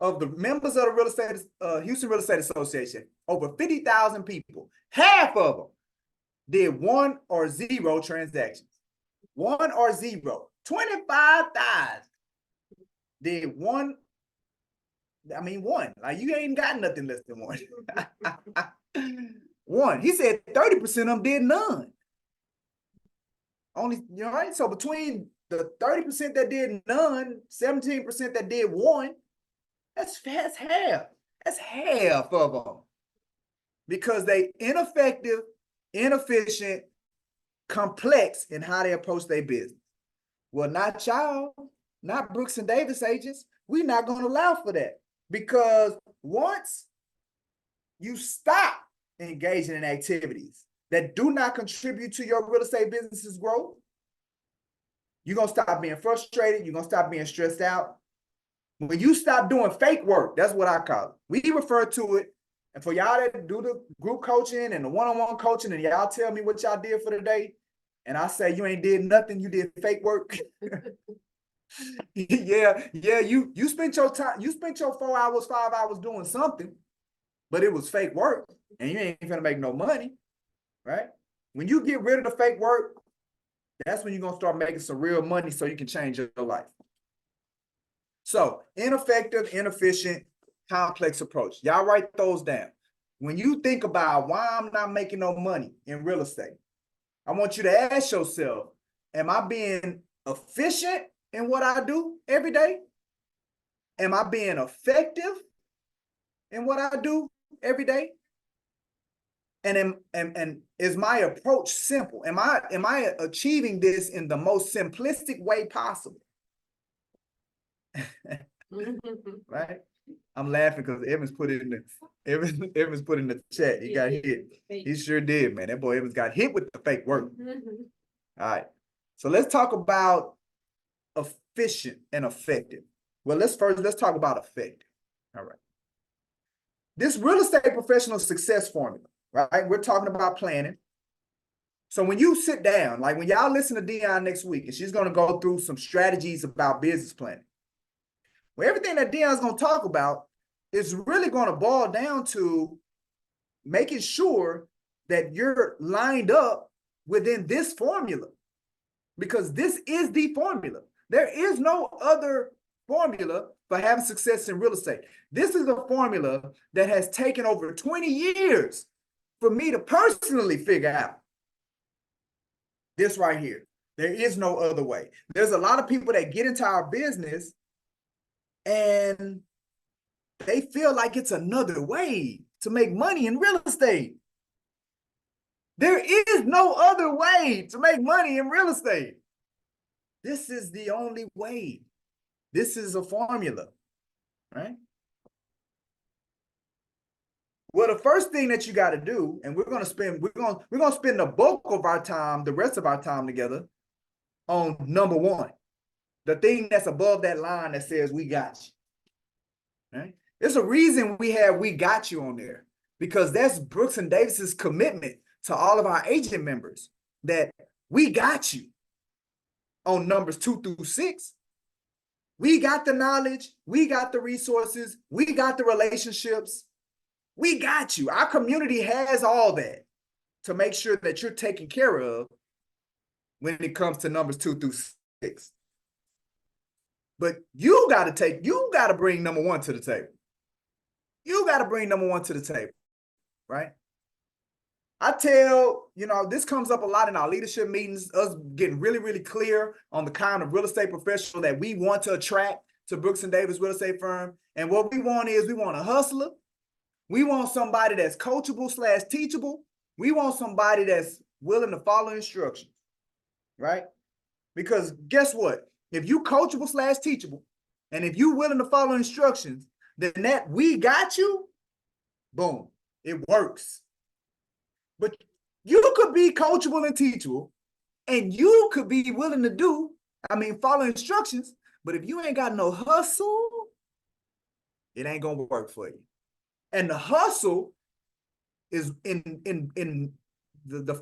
S1: of the members of the Houston Real Estate Association, over 50,000 people, half of them did 1 or 0 transactions. 1 or 0. 25,000 did 1. I mean, 1. Like, you ain't got nothing less than 1. 1. He said 30% of them did none. Only, you know, right? So between the 30% that did none, 17% that did 1, that's half. That's half of them. Because they ineffective, inefficient, complex in how they approach their business. Well, not y'all, not Brooks and Davis agents. We're not going to allow for that. Because once you stop engaging in activities that do not contribute to your real estate business's growth, you're going to stop being frustrated. You're going to stop being stressed out. When you stop doing fake work, that's what I call it. We refer to it, and for y'all that do the group coaching and the one-on-one coaching, and y'all tell me what y'all did for the day, and I say you ain't did nothing, you did fake work. yeah, you spent your time, you spent your 4 hours, 5 hours doing something, but it was fake work, and you ain't gonna make no money, right? When you get rid of the fake work, that's when you're gonna start making some real money so you can change your life. So, ineffective, inefficient, complex approach. Y'all write those down. When you think about why I'm not making no money in real estate, I want you to ask yourself, am I being efficient in what I do every day? Am I being effective in what I do every day? And is my approach simple? Am I achieving this in the most simplistic way possible? Right? I'm laughing because Evans put it in the Evans put in the chat. He got hit. He sure did, man. That boy Evans got hit with the fake work. All right. So let's talk about efficient and effective. Well, let's talk about effective. All right. This real estate professional success formula, right? We're talking about planning. So when you sit down, like when y'all listen to Dion next week, and she's going to go through some strategies about business planning. Well, everything that Dion's going to talk about is really going to boil down to making sure that you're lined up within this formula, because this is the formula. There is no other formula for having success in real estate. This is a formula that has taken over 20 years for me to personally figure out. This right here. There is no other way. There's a lot of people that get into our business and they feel like it's another way to make money in real estate. There is no other way to make money in real estate. This is the only way. This is a formula, right? Well, the first thing that you got to do, and we're gonna spend the bulk of our time, the rest of our time together, on number one, the thing that's above that line that says "we got you." Right? There's a reason we have "we got you" on there, because that's Brooks and Davis's commitment to all of our agent members that we got you on numbers 2 through 6. We got the knowledge, we got the resources, we got the relationships. We got you. Our community has all that to make sure that you're taken care of when it comes to numbers 2 through 6. But you got to bring number one to the table. You got to bring number one to the table, right? I tell, this comes up a lot in our leadership meetings, us getting really, really clear on the kind of real estate professional that we want to attract to Brooks and Davis real estate firm. And what we want is, we want a hustler. We want somebody that's coachable / teachable. We want somebody that's willing to follow instructions, right? Because guess what? If you coachable / teachable, and if you willing to follow instructions, then that "we got you," boom, it works. But you could be coachable and teachable, and you could be willing to follow instructions, but if you ain't got no hustle, it ain't gonna work for you. And the hustle is in the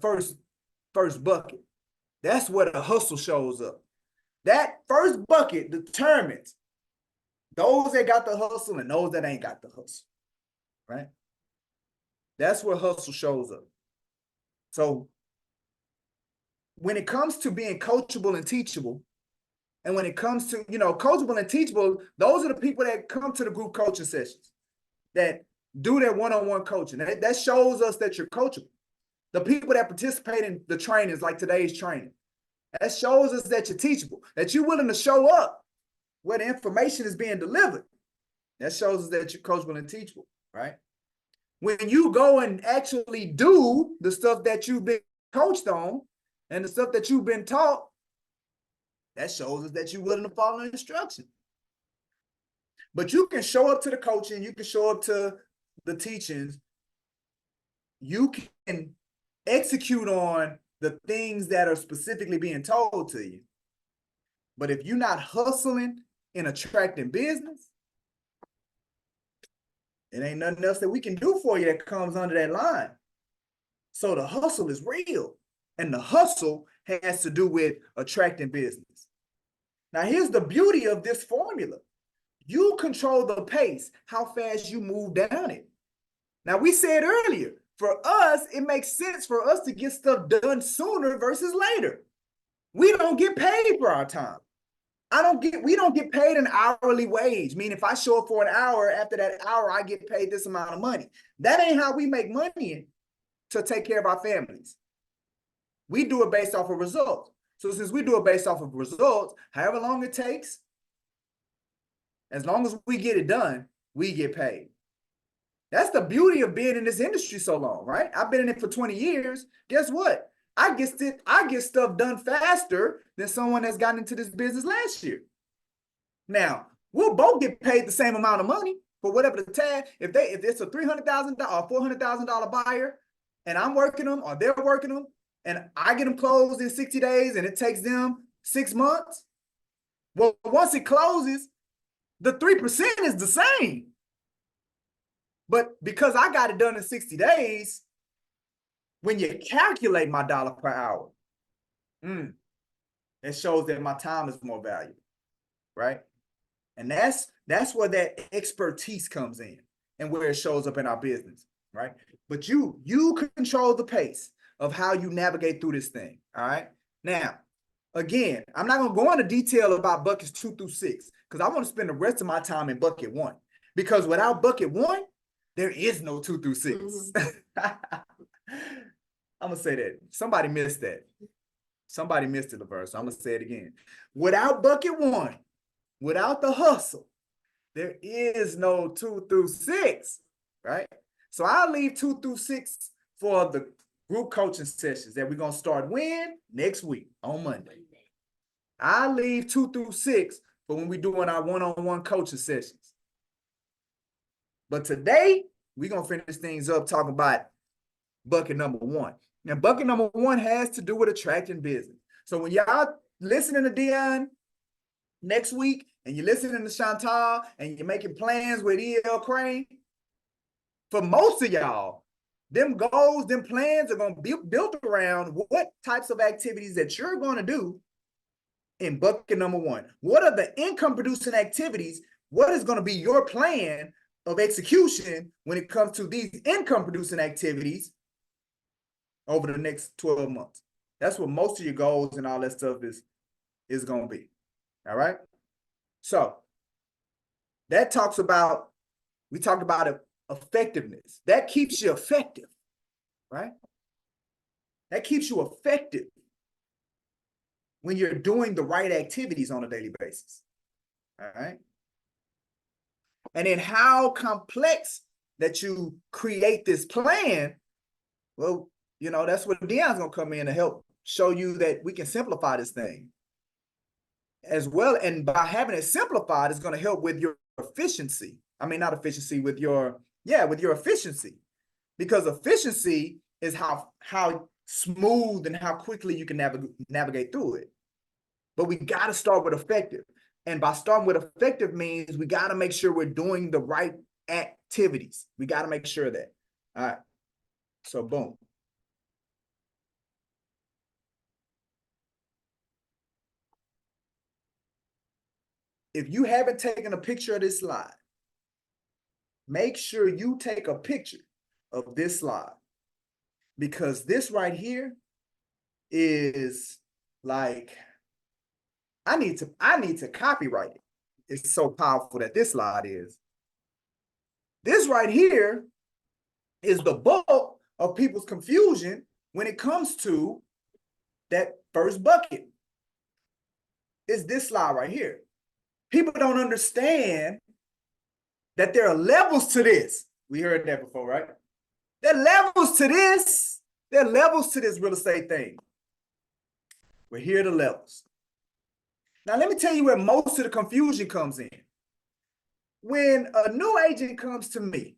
S1: first bucket. That's where the hustle shows up. That first bucket determines those that got the hustle and those that ain't got the hustle, right? That's where hustle shows up. So when it comes to being coachable and teachable, and when it comes to, coachable and teachable, those are the people that come to the group coaching sessions, that do their one-on-one coaching. That shows us that you're coachable. The people that participate in the trainings, like today's training, that shows us that you're teachable, that you're willing to show up where the information is being delivered. That shows us that you're coachable and teachable, right? When you go and actually do the stuff that you've been coached on and the stuff that you've been taught, that shows us that you're willing to follow instructions. But you can show up to the coaching, you can show up to the teachings, you can execute on the things that are specifically being told to you. But if you're not hustling in attracting business, it ain't nothing else that we can do for you that comes under that line. So the hustle is real, and the hustle has to do with attracting business. Now, here's the beauty of this formula. You control the pace, how fast you move down it. Now, we said earlier, for us, it makes sense for us to get stuff done sooner versus later. We don't get paid for our time. We don't get paid an hourly wage. Meaning if I show up for an hour, after that hour, I get paid this amount of money. That ain't how we make money to take care of our families. We do it based off of results. So since we do it based off of results, however long it takes, as long as we get it done, we get paid. That's the beauty of being in this industry so long, right? I've been in it for 20 years. Guess what? I get stuff done faster than someone that's gotten into this business last year. Now, we'll both get paid the same amount of money for whatever the tag. If it's a $300,000 or $400,000 buyer, and I'm working them or they're working them, and I get them closed in 60 days and it takes them 6 months, well, once it closes, the 3% is the same. But because I got it done in 60 days, when you calculate my dollar per hour, it shows that my time is more valuable, right? And that's where that expertise comes in and where it shows up in our business, right? But you control the pace of how you navigate through this thing, all right? Now, Again, I'm not gonna go into detail about buckets 2 through 6 because I want to spend the rest of my time in bucket 1. Because without bucket 1, there is no 2 through 6. I'm gonna say that. Somebody missed that. Somebody missed it, LeVar, so I'm gonna say it again. Without bucket 1, without the hustle, there is no 2 through 6, right? So I'll leave 2 through 6 for the group coaching sessions that we're gonna start when? Next week on Monday. I'll leave 2 through 6 for when we're doing our one-on-one coaching sessions. But today, we're gonna finish things up talking about bucket number 1. Now, bucket number 1 has to do with attracting business. So when y'all listening to Dion next week, and you're listening to Chantal, and you're making plans with E.L. Crane, for most of y'all, them goals, them plans are going to be built around what types of activities that you're going to do in bucket number 1. What are the income producing activities? What is going to be your plan of execution when it comes to these income producing activities over the next 12 months? That's what most of your goals and all that stuff is going to be. All right. So that talks about, we talked about effectiveness. That keeps you effective, right? That keeps you effective when you're doing the right activities on a daily basis. All right. And then how complex that you create this plan, well, you know, that's where Dion's gonna come in to help show you that we can simplify this thing as well. And by having it simplified, it's going to help with your efficiency. I mean, not efficiency, with your efficiency. Because efficiency is how smooth and how quickly you can navigate through it. But we got to start with effective. And by starting with effective means we got to make sure we're doing the right activities. We got to make sure of that. All right. So boom. If you haven't taken a picture of this slide, make sure you take a picture of this slide, because this right here is like, I need to copyright it. It's so powerful that this slide is. This right here is the bulk of people's confusion when it comes to that first bucket. Is this slide right here. People don't understand that there are levels to this. We heard that before, right? There are levels to this. There are levels to this real estate thing. We're here are the levels. Now, let me tell you where most of the confusion comes in. When a new agent comes to me,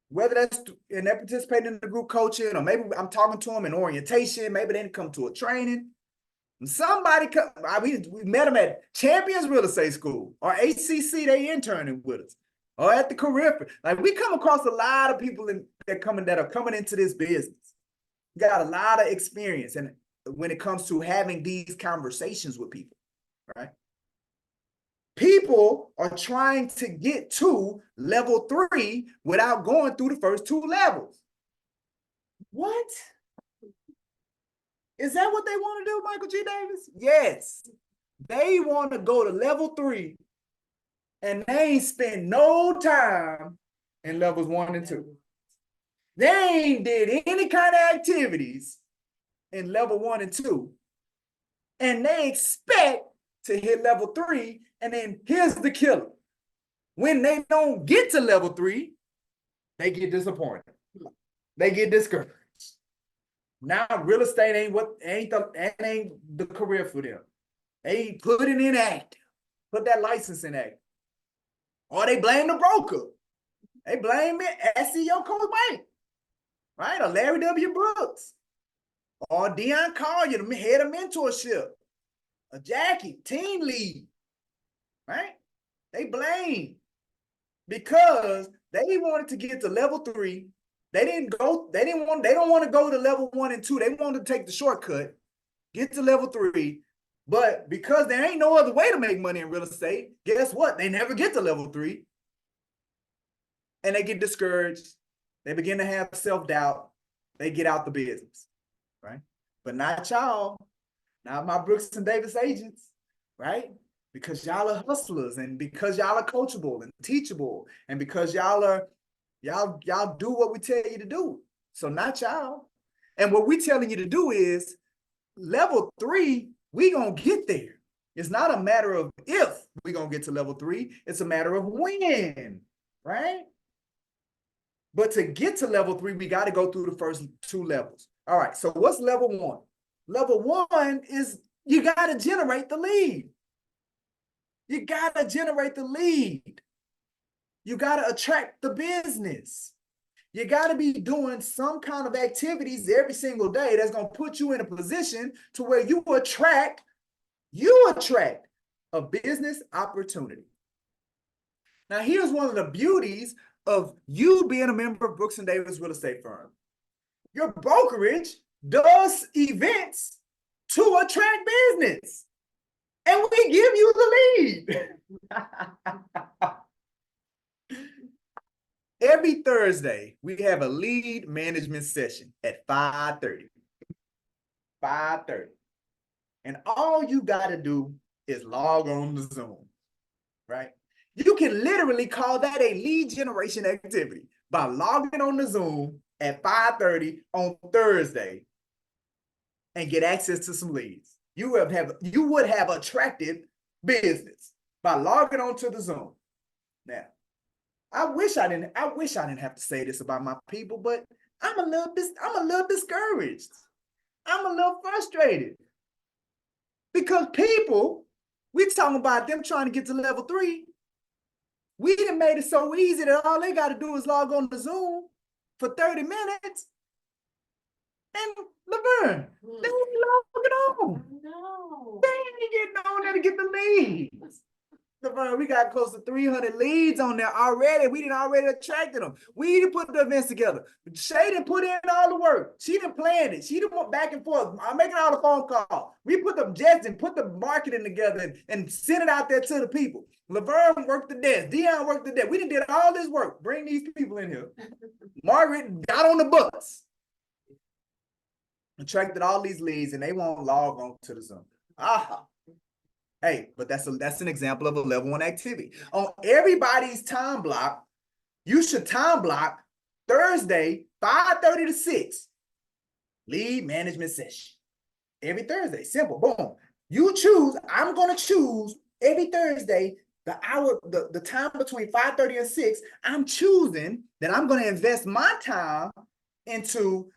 S1: whether that's and they're participating in the group coaching, or maybe I'm talking to them in orientation, maybe they didn't come to a training. And somebody come, we met them at Champions Real Estate School or HCC, they interning with us, or at the career fair. Like, we come across a lot of people that are coming into this business. Got a lot of experience, and when it comes to having these conversations with people, right? People are trying to get to level 3 without going through the first 2 levels. What? Is that what they want to do, Michael G. Davis? Yes. They want to go to level 3, and they ain't spend no time in levels 1 and 2. They ain't did any kind of activities in level 1 and 2. And they expect to hit level 3, and then here's the killer. When they don't get to level 3, they get disappointed. They get discouraged. Now real estate ain't the career for them. They put it in active, put that license in active. Or they blame the broker. They blame it, SEO Coach Bank, right? Or Larry W. Brooks. Or Dion Collier, the head of mentorship. Or Jackie, team lead, right? They blame because they wanted to get to level 3. They don't want to go to level 1 and 2. They wanted to take the shortcut, get to level 3. But because there ain't no other way to make money in real estate, guess what? They never get to level 3. And they get discouraged. They begin to have self-doubt. They get out the business, right? But not y'all. Not my Brooks and Davis agents, right? Because y'all are hustlers, and because y'all are coachable and teachable, and because y'all do what we tell you to do. So not y'all. And what we telling you to do is level 3, we gonna get there. It's not a matter of if we gonna get to level 3, it's a matter of when, right? But to get to level 3, we got to go through the first 2 levels. All right, so what's level 1? Level 1 is you got to generate the lead. You got to generate the lead. You got to attract the business. You got to be doing some kind of activities every single day that's going to put you in a position to where you attract a business opportunity. Now, here's one of the beauties of you being a member of Brooks and Davis Real Estate Firm. Your brokerage does events to attract business, and we give you the lead. Every Thursday, we have a lead management session at 5:30. 5:30. And all you got to do is log on to Zoom, right? You can literally call that a lead generation activity by logging on to Zoom at 5:30 on Thursday and get access to some leads. You would have attracted business by logging on to the Zoom. Now, I wish I didn't have to say this about my people, but I'm a little discouraged. I'm a little frustrated. Because people, we talking about them trying to get to level 3. We done made it so easy that all they got to do is log on to Zoom for 30 minutes. And Laverne, they ain't logging on.
S3: No.
S1: They ain't getting on there to get the leads. Laverne, we got close to 300 leads on there already. We didn't already attracted them. We didn't put the events together. Shay didn't put in all the work. She didn't plan it. She didn't went back and forth. I'm making all the phone calls. We put the jets and put the marketing together and sent it out there to the people. Laverne worked the desk. Dion worked the desk. We did all this work. Bring these people in here. Margaret got on the bus. Attracted all these leads, and they won't log on to the Zoom. Aha. Hey, but that's an example of a level 1 activity. On everybody's time block, you should time block Thursday, 5:30 to 6. Lead management session. Every Thursday. Simple. Boom. You choose. I'm going to choose every Thursday, the time between 5:30 and 6. I'm choosing that I'm going to invest my time into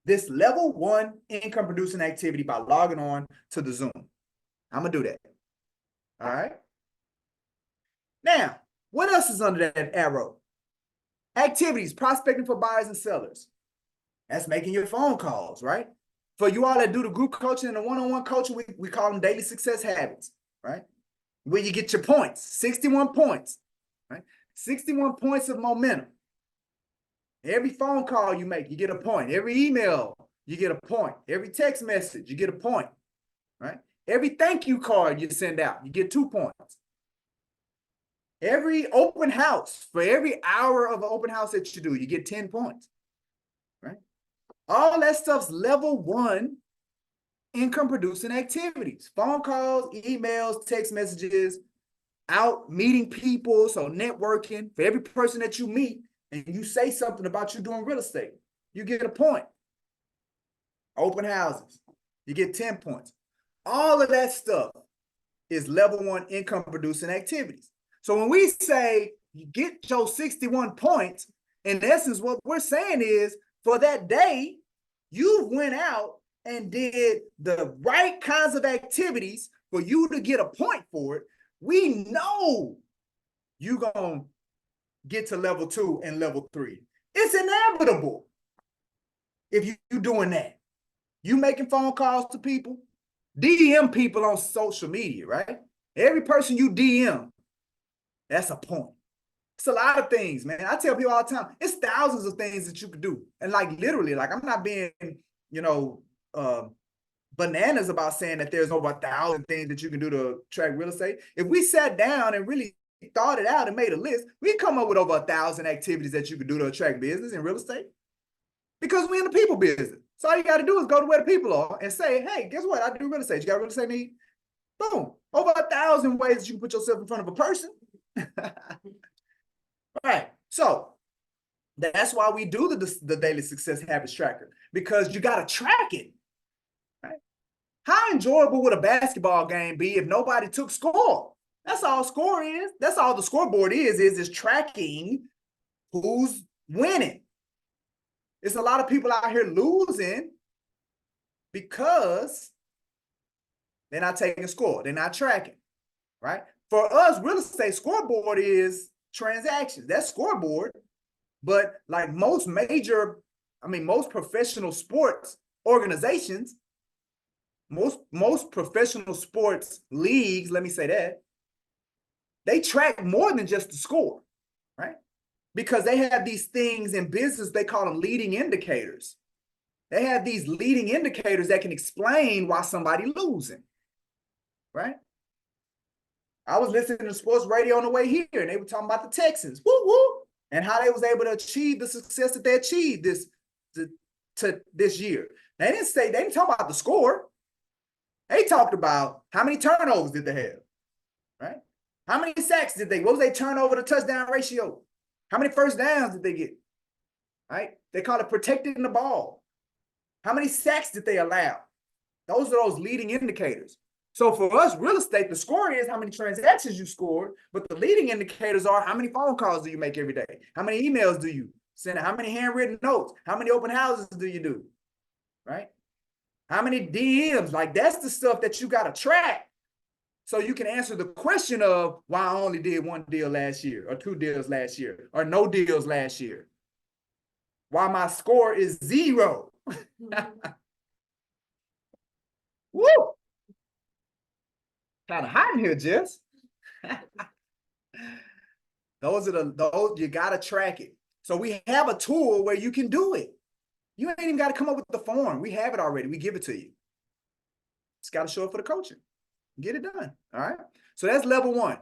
S1: this level 1 income producing activity by logging on to the Zoom. I'm going to do that. All right. Now, what else is under that arrow? Activities, prospecting for buyers and sellers. That's making your phone calls, right? For you all that do the group coaching and the one-on-one coaching, we call them daily success habits, right? Where you get your points, 61 points, right? 61 points of momentum. Every phone call you make, you get a point. Every email, you get a point. Every text message, you get a point, right? Every thank you card you send out, you get 2 points. Every open house, for every hour of an open house that you do, you get 10 points, right? All that stuff's level 1 income producing activities. Phone calls, emails, text messages, out meeting people, so networking. For every person that you meet and you say something about you doing real estate, you get a point. Open houses, you get 10 points. All of that stuff is level 1 income producing activities. So when we say you get your 61 points, in essence, what we're saying is for that day, you went out and did the right kinds of activities for you to get a point for it. We know you're going to get to level 2 and level 3. It's inevitable if you're doing that. You making phone calls to people, DM people on social media, right? Every person you DM, that's a point. It's a lot of things, man. I tell people all the time, it's thousands of things that you could do. And like literally, like I'm not being, bananas about saying that there's over 1,000 things that you can do to attract real estate. If we sat down and really thought it out and made a list, we'd come up with over 1,000 activities that you could do to attract business in real estate. Because we're in the people business. So all you got to do is go to where the people are and say, hey, guess what? I do real estate. You got a real estate need? Boom. Over 1,000 ways that you can put yourself in front of a person. Right. So that's why we do the daily success habits tracker, because you got to track it. Right? How enjoyable would a basketball game be if nobody took score? That's all score is. That's all the scoreboard is tracking who's winning. It's a lot of people out here losing because they're not taking score. They're not tracking, right? For us, real estate scoreboard is transactions. That's scoreboard. But like most professional sports organizations, most professional sports leagues, let me say that, they track more than just the score, right? Because they have these things in business, they call them leading indicators. They have these leading indicators that can explain why somebody losing, right? I was listening to sports radio on the way here, and they were talking about the Texans, woo woo, and how they was able to achieve the success that they achieved this year. They didn't talk about the score. They talked about how many turnovers did they have, right? How many sacks did what was their turnover to touchdown ratio? How many first downs did they get, right? They call it protecting the ball. How many sacks did they allow? Those are those leading indicators. So for us, real estate, the score is how many transactions you scored, but the leading indicators are how many phone calls do you make every day? How many emails do you send? How many handwritten notes? How many open houses do you do, right? How many DMs? Like, that's the stuff that you got to track so you can answer the question of why I only did 1 deal last year or 2 deals last year or no deals last year. Why my score is 0. Woo! Kind of hot in here, Jess. Those you gotta track it. So we have a tool where you can do it. You ain't even got to come up with the form. We have it already. We give it to you. It's got to show up for the coaching. Get it done. All right. So that's level 1.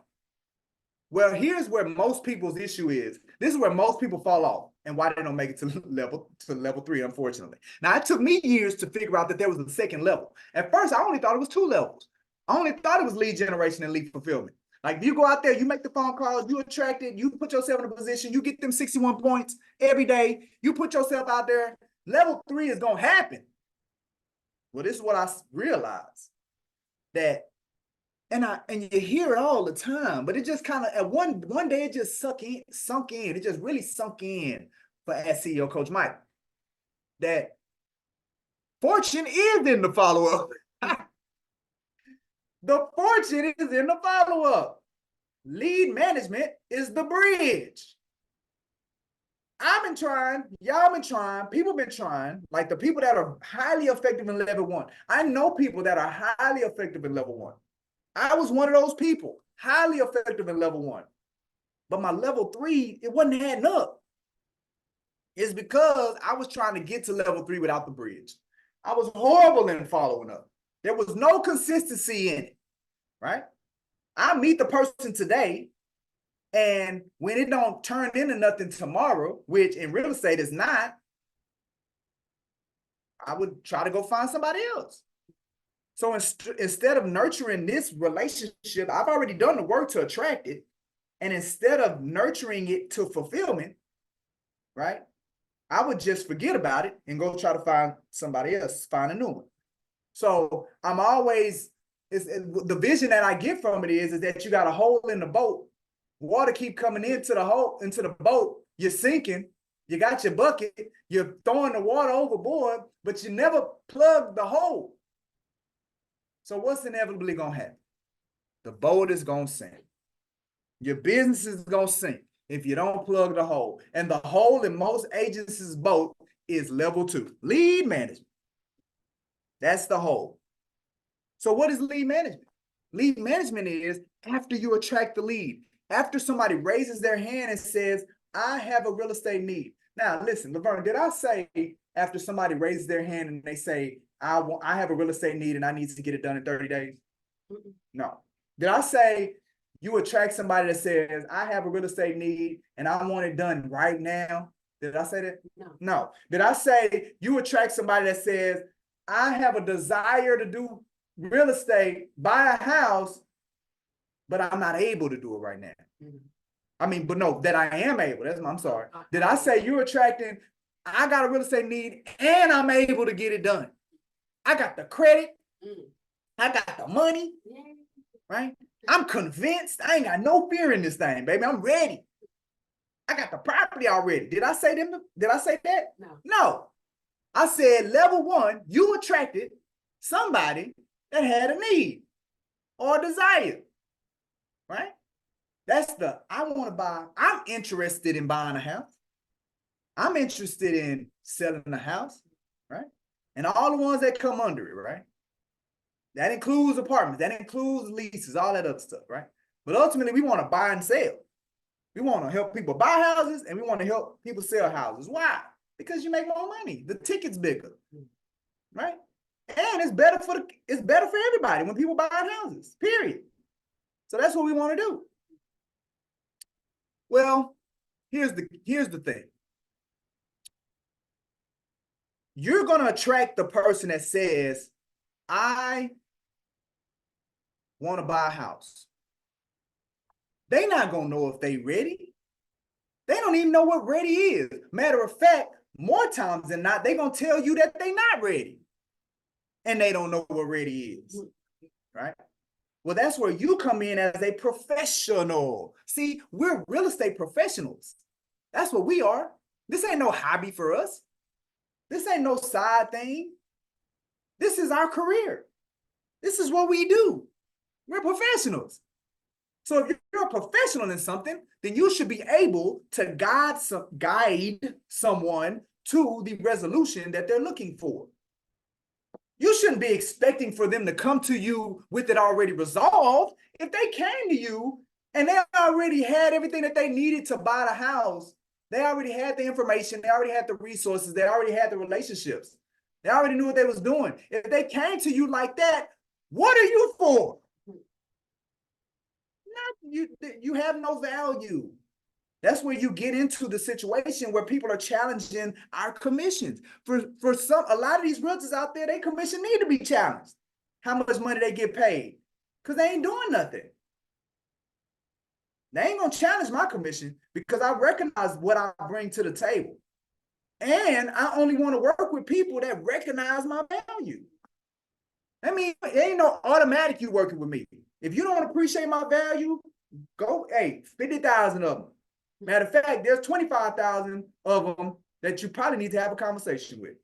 S1: Well, here's where most people's issue is. This is where most people fall off and why they don't make it to level 3, unfortunately. Now, it took me years to figure out that there was a second level. At first, I only thought it was 2 levels. I only thought it was lead generation and lead fulfillment. Like, if you go out there, you make the phone calls, you attract it, you put yourself in a position, you get them 61 points every day, you put yourself out there, level 3 is going to happen. Well, this is what I realized, that, and you hear it all the time, but it just kind of, at one day, it just sunk in. It just really sunk in for as CEO Coach Mike, that fortune is in the follow-up. The fortune is in the follow-up. Lead management is the bridge. I've been trying, y'all been trying, people been trying, like the people that are highly effective in level 1. I know people that are highly effective in level 1. I was one of those people, highly effective in level 1. But my level 3, it wasn't adding up. It's because I was trying to get to level 3 without the bridge. I was horrible in following up. There was no consistency in it, right? I meet the person today, and when it don't turn into nothing tomorrow, which in real estate is not, I would try to go find somebody else. So instead of nurturing this relationship, I've already done the work to attract it. And instead of nurturing it to fulfillment, right, I would just forget about it and go try to find somebody else, find a new one. So I'm always, the vision that I get from it is that you got a hole in the boat. Water keep coming into the boat. You're sinking. You got your bucket. You're throwing the water overboard, but you never plug the hole. So what's inevitably going to happen? The boat is going to sink. Your business is going to sink if you don't plug the hole. And the hole in most agencies' boat is level 2, lead management. That's the hole. So what is lead management? Lead management is after you attract the lead, after somebody raises their hand and says, I have a real estate need. Now, listen, Laverne, did I say after somebody raises their hand and they say, I have a real estate need and I need to get it done in 30 days? No. Did I say you attract somebody that says, I have a real estate need and I want it done right now? Did I say that?
S3: No.
S1: No. Did I say you attract somebody that says, I have a desire to do real estate, buy a house, but I'm not able to do it right now?
S3: Mhm.
S1: I mean, but no, that I am able. I'm sorry. Did I say you're attracting, I got a real estate need and I'm able to get it done? I got the credit,
S3: Mm.
S1: I got the money,
S3: Yeah.
S1: right? I'm convinced. I ain't got no fear in this thing, baby. I'm ready. I got the property already. Did I say them? Did I say that?
S3: No.
S1: No. I said level one, you attracted somebody that had a need or a desire, right? That's the, I want to buy, I'm interested in buying a house. I'm interested in selling a house, right? And all the ones that come under it, right? That includes apartments, that includes leases, all that other stuff, right? But ultimately, we want to buy and sell. We want to help people buy houses and we want to help people sell houses. Why? Because you make more money. The ticket's bigger, right? And it's better for everybody when people buy houses, period. So that's what we want to do. Well, here's the thing. You're going to attract the person that says, I want to buy a house. They're not going to know if they ready. They don't even know what ready is. Matter of fact, more times than not, they're going to tell you that they're not ready. And they don't know what ready is, right? Well, that's where you come in as a professional. See, we're real estate professionals. That's what we are. This ain't no hobby for us. This ain't no side thing. This is our career. This is what we do. We're professionals. So if you're a professional in something, then you should be able to guide someone to the resolution that they're looking for. You shouldn't be expecting for them to come to you with it already resolved. If they came to you and they already had everything that they needed to buy the house, they already had the information, they already had the resources, they already had the relationships. They already knew what they was doing. If they came to you like that, what are you for? You have no value. That's where you get into the situation where people are challenging our commissions. For a lot of these realtors out there, their commission need to be challenged. How much money they get paid? Because they ain't doing nothing. They ain't gonna challenge my commission because I recognize what I bring to the table. And I only want to work with people that recognize my value. I mean, it ain't no automatic you working with me. If you don't appreciate my value, go, hey, 50,000 of them. Matter of fact, there's 25,000 of them that you probably need to have a conversation with.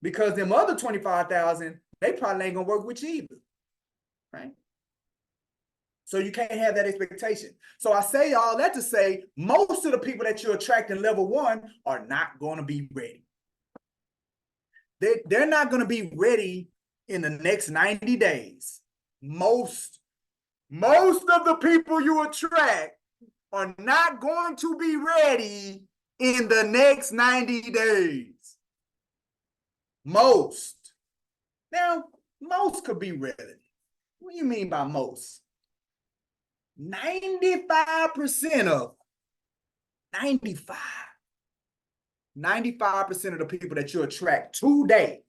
S1: Because them other 25,000, they probably ain't gonna work with you either, right? So you can't have that expectation. So I say all that to say, most of the people that you attract in level one are not gonna be ready. They're not gonna be ready in the next 90 days. Most of the people you attract are not going to be ready in the next 90 days. Most. Now, most could be relative. What do you mean by most? 95% of 95. 95% of the people that you attract today,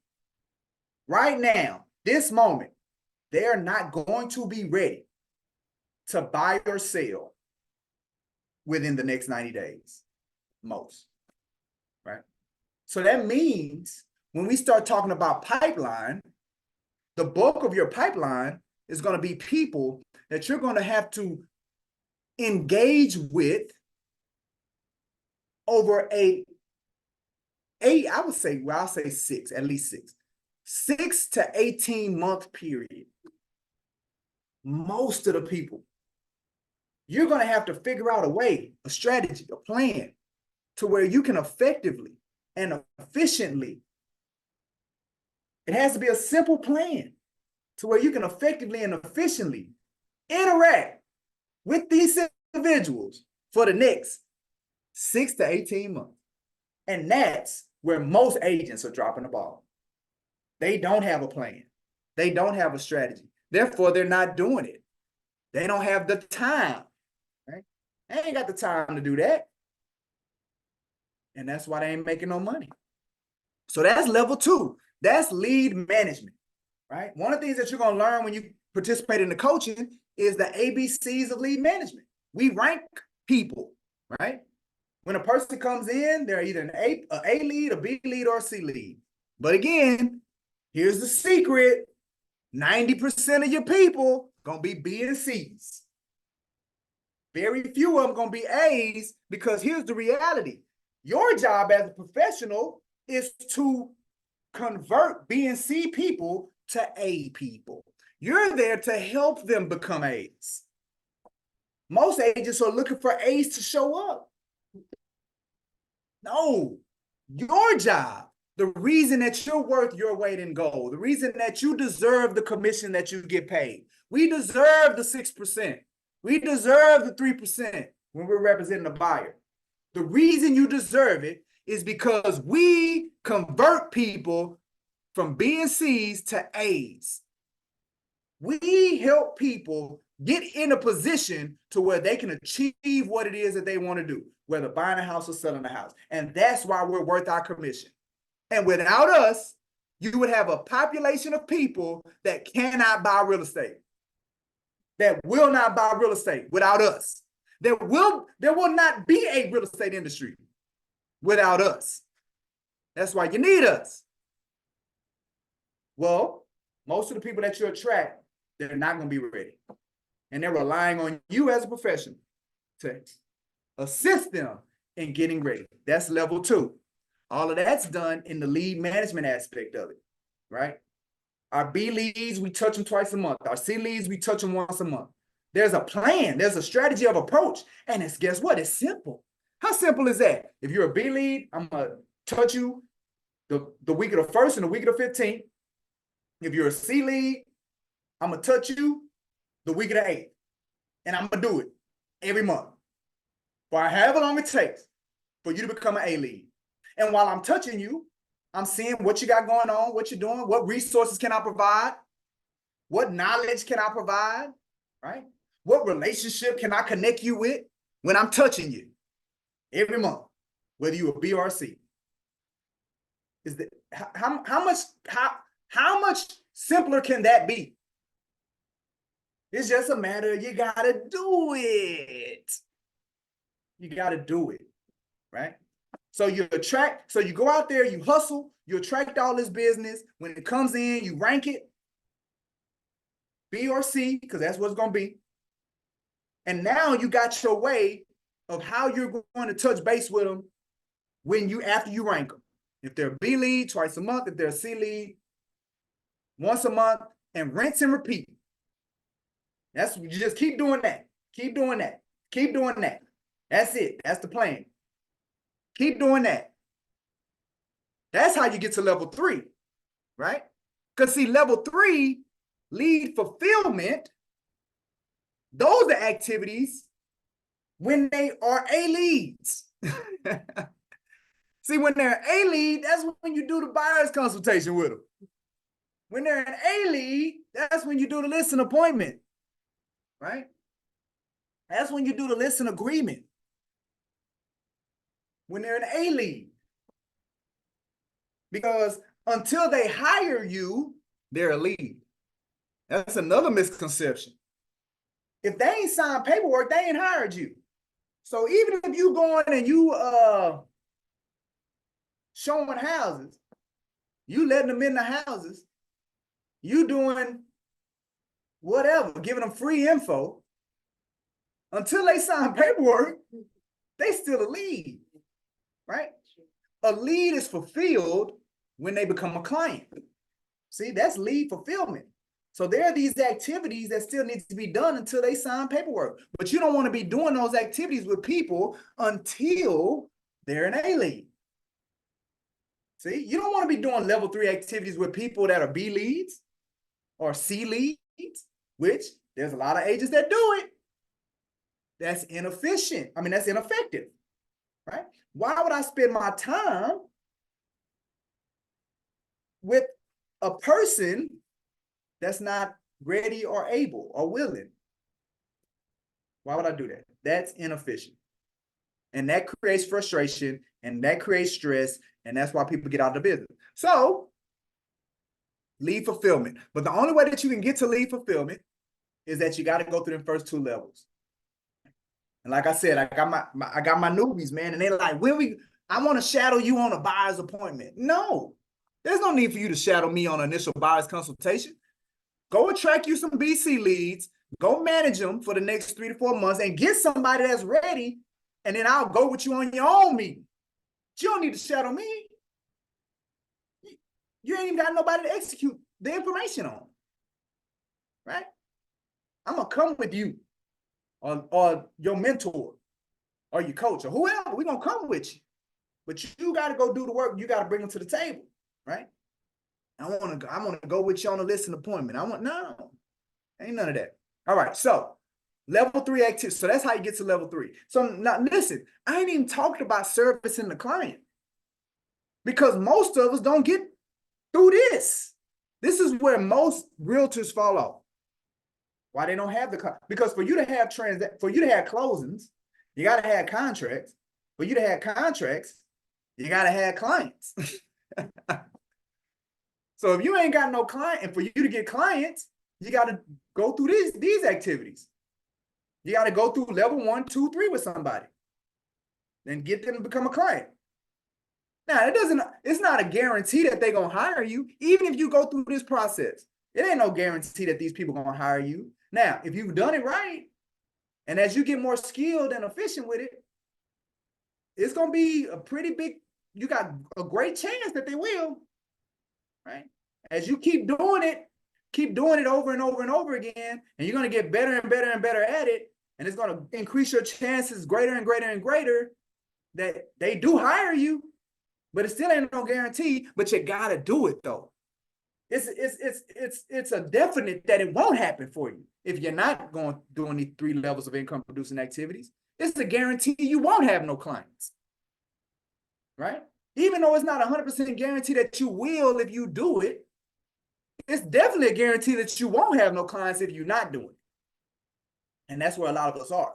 S1: right now, this moment, they're not going to be ready to buy or sell within the next 90 days, most, right? So that means when we start talking about pipeline, the bulk of your pipeline is going to be people that you're going to have to engage with over I would say, well, I'll say at least 6 to 18 month period. Most of the people, you're going to have to figure out a way, a strategy, a plan to where you can effectively and efficiently, it has to be a simple plan to where you can effectively and efficiently interact with these individuals for the next 6 to 18 months. And that's where most agents are dropping the ball. They don't have a plan. They don't have a strategy. Therefore, they're not doing it. They don't have the time, right? They ain't got the time to do that. And that's why they ain't making no money. So that's level 2. That's lead management, right? One of the things that you're gonna learn when you participate in the coaching is the ABCs of lead management. We rank people, right? When a person comes in, they're either an A lead, a B lead, or a C lead. But again, here's the secret. 90% of your people gonna be B and C's. Very few of them gonna be A's, because here's the reality. Your job as a professional is to convert B and C people to A people. You're there to help them become A's. Most agents are looking for A's to show up. No, your job, the reason that you're worth your weight in gold, the reason that you deserve the commission that you get paid. We deserve the 6%. We deserve the 3% when we're representing a buyer. The reason you deserve it is because we convert people from B and C's to A's. We help people get in a position to where they can achieve what it is that they want to do, whether buying a house or selling a house. And that's why we're worth our commission. And without us, you would have a population of people that cannot buy real estate, that will not buy real estate without us. There will not be a real estate industry without us. That's why you need us. Well, most of the people that you attract, they're not going to be ready. And they're relying on you as a professional to assist them in getting ready. That's level 2. All of that's done in the lead management aspect of it, right? Our B leads, we touch them twice a month. Our C leads, we touch them once a month. There's a plan. There's a strategy of approach. And it's, guess what? It's simple. How simple is that? If you're a B lead, I'm going to touch you the week of the 1st and the week of the 15th. If you're a C lead, I'm going to touch you the week of the 8th. And I'm going to do it every month for however long it takes for you to become an A lead. And while I'm touching you, I'm seeing what you got going on, what you're doing, what resources can I provide, what knowledge can I provide, right? What relationship can I connect you with when I'm touching you every month, whether you're a B or a C? Is that how much simpler can that be? It's just a matter of you gotta do it. You gotta do it, right? So you go out there, you hustle, you attract all this business. When it comes in, you rank it, B or C, because that's what it's gonna be. And now you got your way of how you're going to touch base with them after you rank them. If they're a B lead, twice a month. If they're a C lead, once a month, and rinse and repeat. You just keep doing that. Keep doing that. Keep doing that. That's it. That's the plan. Keep doing that. That's how you get to level 3, right? Because see, level 3, lead fulfillment, those are activities when they are A leads. See, when they're A lead, that's when you do the buyer's consultation with them. When they're an A lead, that's when you do the listing appointment, right? That's when you do the listing agreement. When they're an A lead. Because until they hire you, they're a lead. That's another misconception. If they ain't signed paperwork, they ain't hired you. So even if you going and you showing houses, you letting them in the houses, you doing whatever, giving them free info, until they sign paperwork, they still a lead, right? A lead is fulfilled when they become a client. See, that's lead fulfillment. So there are these activities that still need to be done until they sign paperwork. But you don't want to be doing those activities with people until they're an A lead. See, you don't want to be doing level 3 activities with people that are B leads or C leads, which there's a lot of agents that do it. That's inefficient. I mean, that's ineffective, right? Why would I spend my time with a person that's not ready or able or willing? Why would I do that? That's inefficient. And that creates frustration, and that creates stress, and that's why people get out of the business. So lead fulfillment. But the only way that you can get to lead fulfillment is that you got to go through the first 2 levels. And like I said, I got my newbies, man, and they're like, I want to shadow you on a buyer's appointment. No, there's no need for you to shadow me on an initial buyer's consultation. Go attract you some BC leads, go manage them for the next 3 to 4 months, and get somebody that's ready, and then I'll go with you on your own meeting. You don't need to shadow me. You ain't even got nobody to execute the information on, right? I'm gonna come with you, or your mentor, or your coach, or whoever. We're gonna come with you, but you got to go do the work. You got to bring them to the table, right? I want to go with you on a listing appointment. No, ain't none of that. All right, so level 3 activity. So that's how you get to level 3. So now listen, I ain't even talked about servicing the client, because most of us don't get through this. This is where most realtors fall off. Why they don't have because for you to have closings, you got to have contracts. For you to have contracts, you got to have clients. So if you ain't got no client, and for you to get clients, you got to go through these activities. You got to go through level 1, 2, 3 with somebody, then get them to become a client. Now, it's not a guarantee that they're going to hire you. Even if you go through this process, it ain't no guarantee that these people are going to hire you. Now, if you've done it right, and as you get more skilled and efficient with it, it's going to be you got a great chance that they will, right? As you keep doing it over and over and over again, and you're going to get better and better and better at it, and it's going to increase your chances greater and greater and greater that they do hire you. But it still ain't no guarantee, but you got to do it though. It's a definite that it won't happen for you if you're not doing these 3 levels of income producing activities. It's a guarantee you won't have no clients, right? Even though it's not 100% guarantee that you will if you do it, it's definitely a guarantee that you won't have no clients if you're not doing it. And that's where a lot of us are.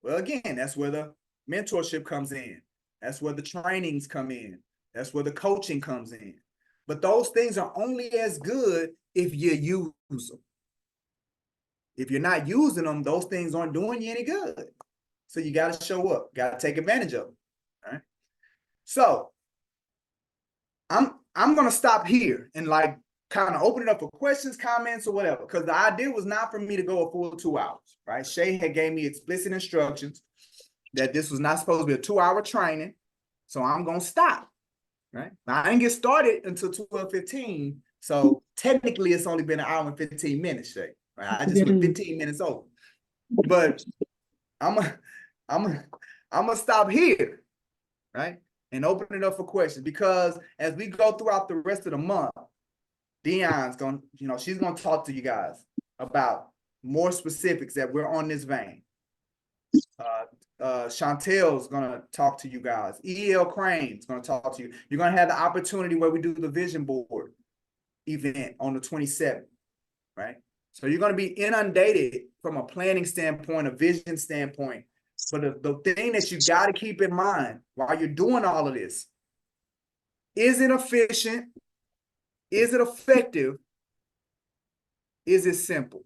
S1: Well, again, that's where the mentorship comes in. That's where the trainings come in. That's where the coaching comes in. But those things are only as good if you use them. If you're not using them, those things aren't doing you any good. So you got to show up, got to take advantage of them. All right. So I'm going to stop here and kind of open it up for questions, comments, or whatever, because the idea was not for me to go a full 2 hours, right? Shay had gave me explicit instructions that this was not supposed to be a 2-hour training. So I'm going to stop, right? Now, I didn't get started until 12:15. So technically it's only been 1 hour and 15 minutes, Shay. Right? I just went 15 minutes over. But I'm gonna stop here, right? And open it up for questions, because as we go throughout the rest of the month, Dion's gonna, she's gonna talk to you guys about more specifics that we're on this vein. Chantel's gonna talk to you guys. E.L. Crane's gonna talk to you. You're gonna have the opportunity where we do the vision board event on the 27th, right? So you're gonna be inundated from a planning standpoint, a vision standpoint. But the thing that you got to keep in mind while you're doing all of this, is it efficient? Is it effective? Is it simple?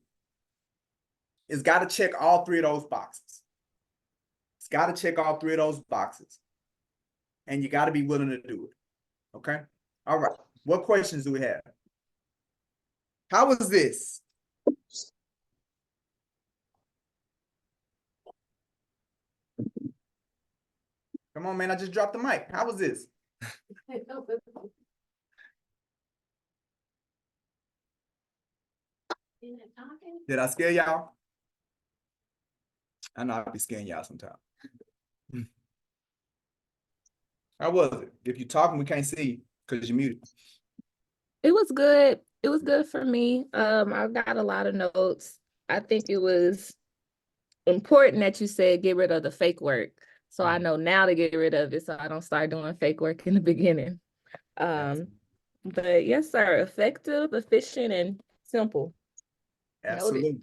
S1: It's got to check all 3 of those boxes. It's got to check all 3 of those boxes. And you got to be willing to do it. Okay? All right. What questions do we have? How was this? Come on, man. I just dropped the mic. How was this? Did I scare y'all? I know I'll be scaring y'all sometimes. How was it? If you're talking, we can't see because you're muted.
S7: It was good. It was good for me. I got a lot of notes. I think it was important that you said get rid of the fake work. So I know now to get rid of it, so I don't start doing fake work in the beginning. But yes, sir, effective, efficient, and simple.
S1: Absolutely.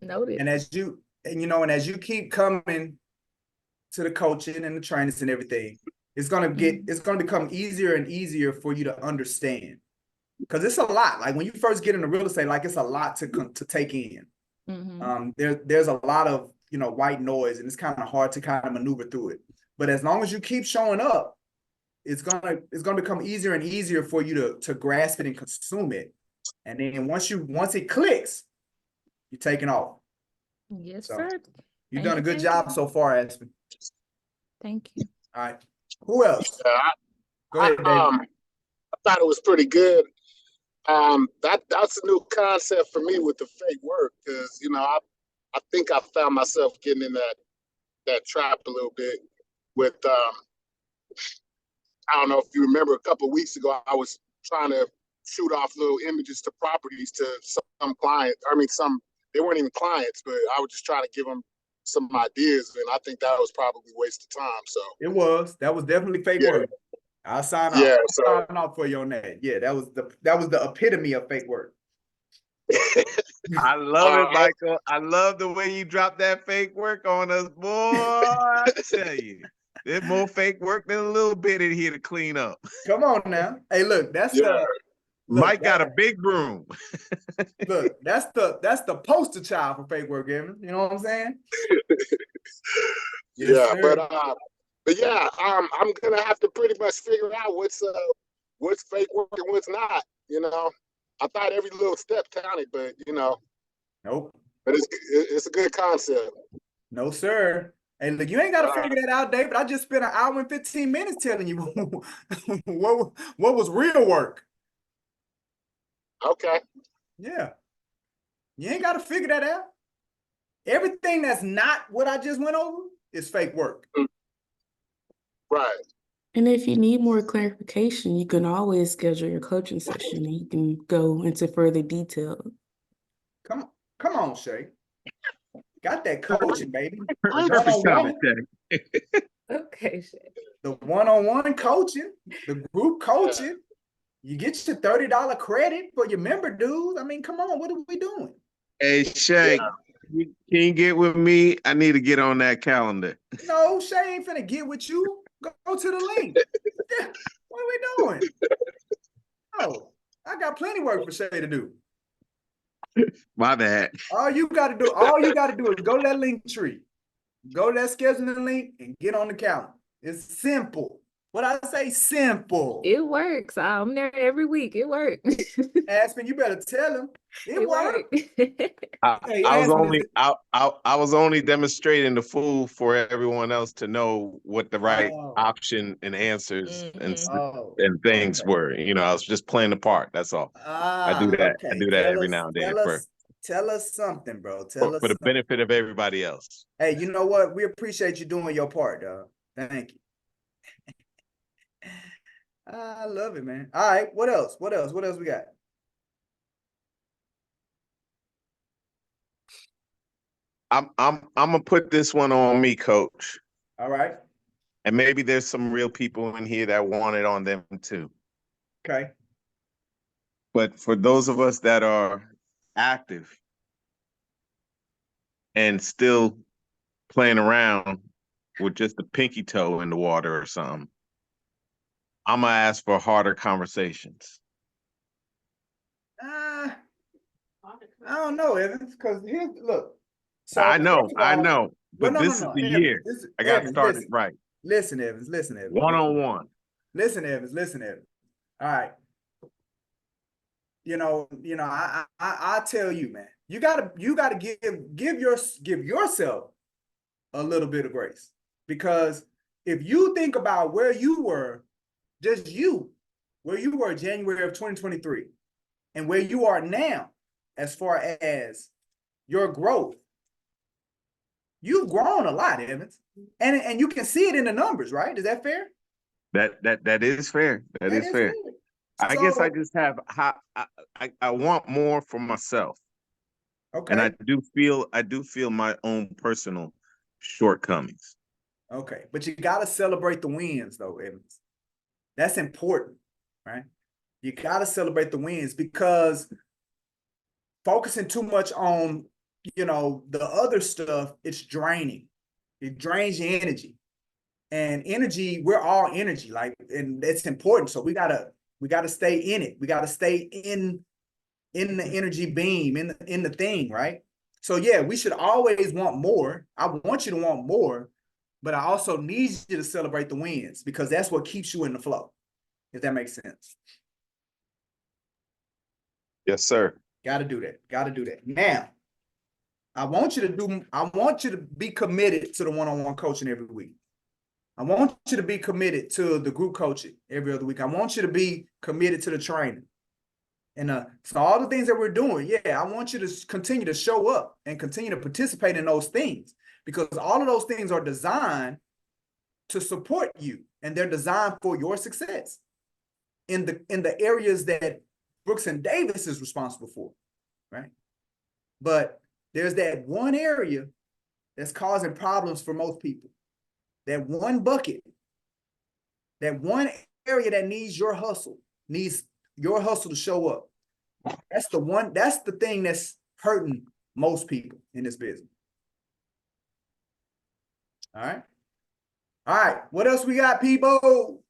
S7: Noted.
S1: And as you keep coming to the coaching and the trainers and everything, it's gonna become easier and easier for you to understand. Because it's a lot. Like when you first get into real estate, like it's a lot to take in. There's a lot of white noise, and it's kind of hard to kind of maneuver through it. But as long as you keep showing up, it's gonna become easier and easier for you to grasp it and consume it. And then once it clicks, you're taking off.
S7: Yes,
S1: So,
S7: sir.
S1: You've
S7: Thank
S1: done a
S7: you,
S1: good
S7: thank
S1: job
S7: you.
S1: so far, Aspen.
S7: Thank you.
S1: All right. Who else? Go
S5: I,
S1: ahead, David.
S5: I thought it was pretty good. That's a new concept for me with the fake work, because I think I found myself getting in that trap a little bit with I don't know if you remember a couple of weeks ago, I was trying to shoot off little images to properties to some clients. I mean, they weren't even clients, but I was just trying to give them some ideas, and I think that was probably a waste of time. So
S1: That was definitely fake
S5: yeah,
S1: work. I'll sign off.
S5: yeah.
S1: I'll sign off for you on that. Yeah, that was the epitome of fake work.
S6: I love it, Michael. I love the way you dropped that fake work on us, boy. I tell you, there's more fake work than a little bit in here to clean up.
S1: Come on now. Hey, look, that's
S5: Yeah.
S6: Mike got a big broom.
S1: Look, that's the poster child for fake work, Evan. You know what I'm saying? Yes,
S5: Yeah,
S1: sir.
S5: but yeah, I'm gonna have to pretty much figure out what's fake work and what's not. I thought every little step counted, but
S1: Nope.
S5: but it's a good concept.
S1: No, sir. Hey, look, you ain't got to figure that out, David. I just spent an hour and 15 minutes telling you what was real work.
S5: Okay.
S1: Yeah. You ain't got to figure that out. Everything that's not what I just went over is fake work.
S5: Right.
S2: And if you need more clarification, you can always schedule your coaching session and you can go into further detail.
S1: Come on, Shay. Got that coaching, baby.
S6: Perfect comment, Shay.
S2: Okay, Shay.
S1: The one-on-one coaching, the group coaching. You get your $30 credit for your member dues. I mean, come on, what are we doing?
S6: Hey, Shay, can you get with me? I need to get on that calendar.
S1: No, Shay ain't finna get with you. Go to the link. What are we doing? Oh, I got plenty of work for Shay to do.
S6: My bad.
S1: All you gotta do is go to that link tree. Go to that scheduling link and get on the calendar. It's simple. What I say, simple.
S7: It works. I'm there every week. It works.
S1: Aspen, you better tell him. It works. Hey,
S6: I was
S1: Aspen,
S6: I was only demonstrating the fool for everyone else to know what the right option and answers and things were. I was just playing the part. That's all. I do that.
S1: Okay.
S6: I do that every now and then
S1: Tell us something, bro.
S6: for the benefit of everybody else.
S1: Hey, you know what? We appreciate you doing your part, dog. Thank you. I love it, man. All right. What else? What else we got?
S6: I'm gonna put this one on me, Coach.
S1: All right.
S6: And maybe there's some real people in here that want it on them too.
S1: Okay.
S6: But for those of us that are active and still playing around with just a pinky toe in the water or something, I'm gonna ask for harder conversations.
S1: I don't know, Evans, because look. So
S6: I know,
S1: but
S6: but this is the
S1: Evans,
S6: year. I got started right.
S1: Listen, Evans.
S6: One-on-one.
S1: Listen, Evans. All right. I tell you, man, you gotta give yourself a little bit of grace, because if you think about where you were January of 2023 and where you are now, as far as your growth, you've grown a lot, Evans, and you can see it in the numbers, right? Is that fair?
S6: That is fair. That is fair. I guess I just have I want more for myself.
S1: Okay.
S6: And I do feel my own personal shortcomings.
S1: Okay. But you gotta celebrate the wins though, Evans. That's important, right? You gotta celebrate the wins, because focusing too much on the other stuff, it's draining. It drains your energy. And energy, we're all energy, like, and it's important. So we gotta stay in it. We gotta stay in the energy beam, in the thing, right? So yeah, we should always want more. I want you to want more, but I also need you to celebrate the wins because that's what keeps you in the flow. If that makes sense.
S6: Yes, sir.
S1: Gotta do that. Gotta do that. Now, I want you to be committed to the one-on-one coaching every week. I want you to be committed to the group coaching every other week. I want you to be committed to the training. And so all the things that we're doing, yeah, I want you to continue to show up and continue to participate in those things because all of those things are designed to support you and they're designed for your success in the areas that Brooks and Davis is responsible for, right? But there's that one area that's causing problems for most people. That one bucket, that one area that needs your hustle to show up. That's the thing that's hurting most people in this business. All right. All right. What else we got, people?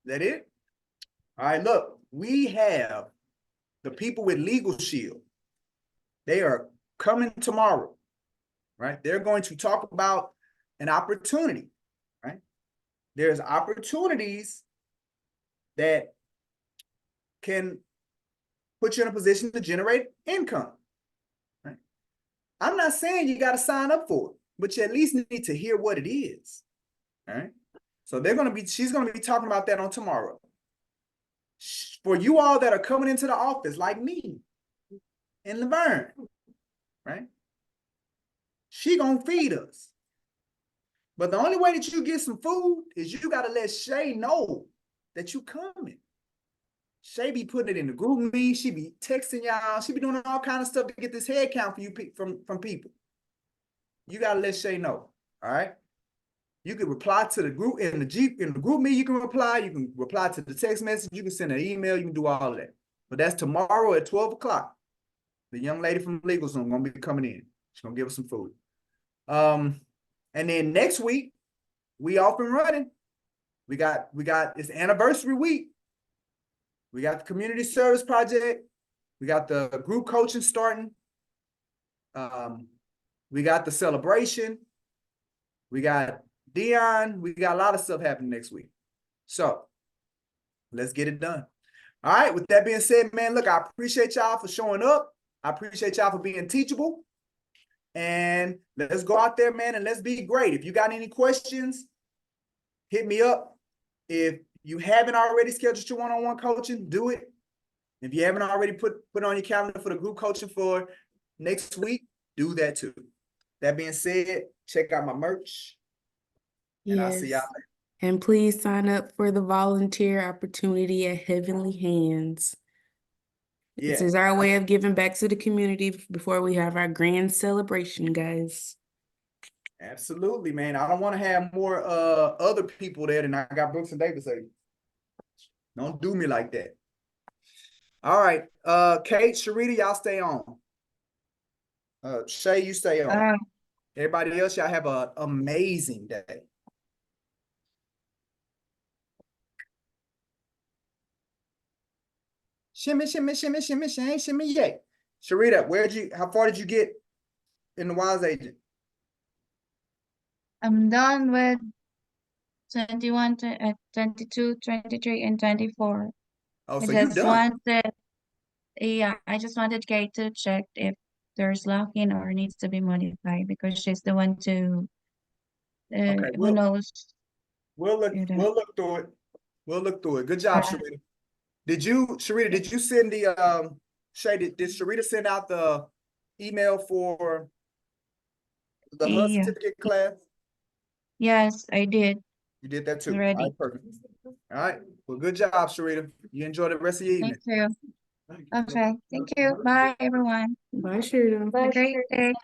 S1: That it? All right, look, we have the people with Legal Shield. They are coming tomorrow, right? They're going to talk about an opportunity, right? There's opportunities that can put you in a position to generate income, right? I'm not saying you got to sign up for it, but you at least need to hear what it is, all right? So she's going to be talking about that on tomorrow. For you all that are coming into the office like me and Laverne, right? She gonna feed us. But the only way that you get some food is you gotta let Shay know that you coming. Shay be putting it in the group me. She be texting y'all. She be doing all kind of stuff to get this head count for you from people. You gotta let Shay know. All right. You can reply to the group in the group me. You can reply. You can reply to the text message. You can send an email. You can do all of that. But that's tomorrow at 12 o'clock. The young lady from Legal Zoom gonna be coming in. She's gonna give us some food. And then next week, we off and running. We got it's anniversary week. We got the community service project. We got the group coaching starting. We got the celebration. We got Dion. We got a lot of stuff happening next week. So let's get it done. All right. With that being said, man, look, I appreciate y'all for showing up. I appreciate y'all for being teachable. And let's go out there, man, and let's be great. If you got any questions, hit me up. If you haven't already scheduled your one-on-one coaching, do it. If you haven't already put on your calendar for the group coaching for next week, do that too. That being said, check out my merch. And I'll see y'all later.
S2: And please sign up for the volunteer opportunity at Heavenly Hands. This is our way of giving back to the community before we have our grand celebration, guys.
S1: Absolutely, man. I don't want to have more other people there than I got Brooks and Davis. Don't do me like that. All right. Kate, Sharita, y'all stay on. Shay, you stay on. Everybody else, y'all have an amazing day. Shimmy, shimmy, shimmy, shimmy, shimmy, shimmy, yay. Sharita, how far did you get in the Wise Agent?
S9: I'm done with 21, 22, 23, and 24.
S1: Oh, so you done.
S9: I just wanted Kate to check if there's lock-in or needs to be modified because she's the one to who knows.
S1: We'll look through it. We'll look through it. Good job, Sharita. Sharita, did you send the Shay, did Sharita send out the email for the HUD certificate class?
S9: Yes, I did.
S1: You did that too.
S9: Ready.
S1: All right, perfect. All right. Well, good job, Sharita. You enjoy the rest of your evening.
S9: Thank you. Okay. Thank you. Bye, everyone.
S2: Bye, Sharita.
S9: Have a great day.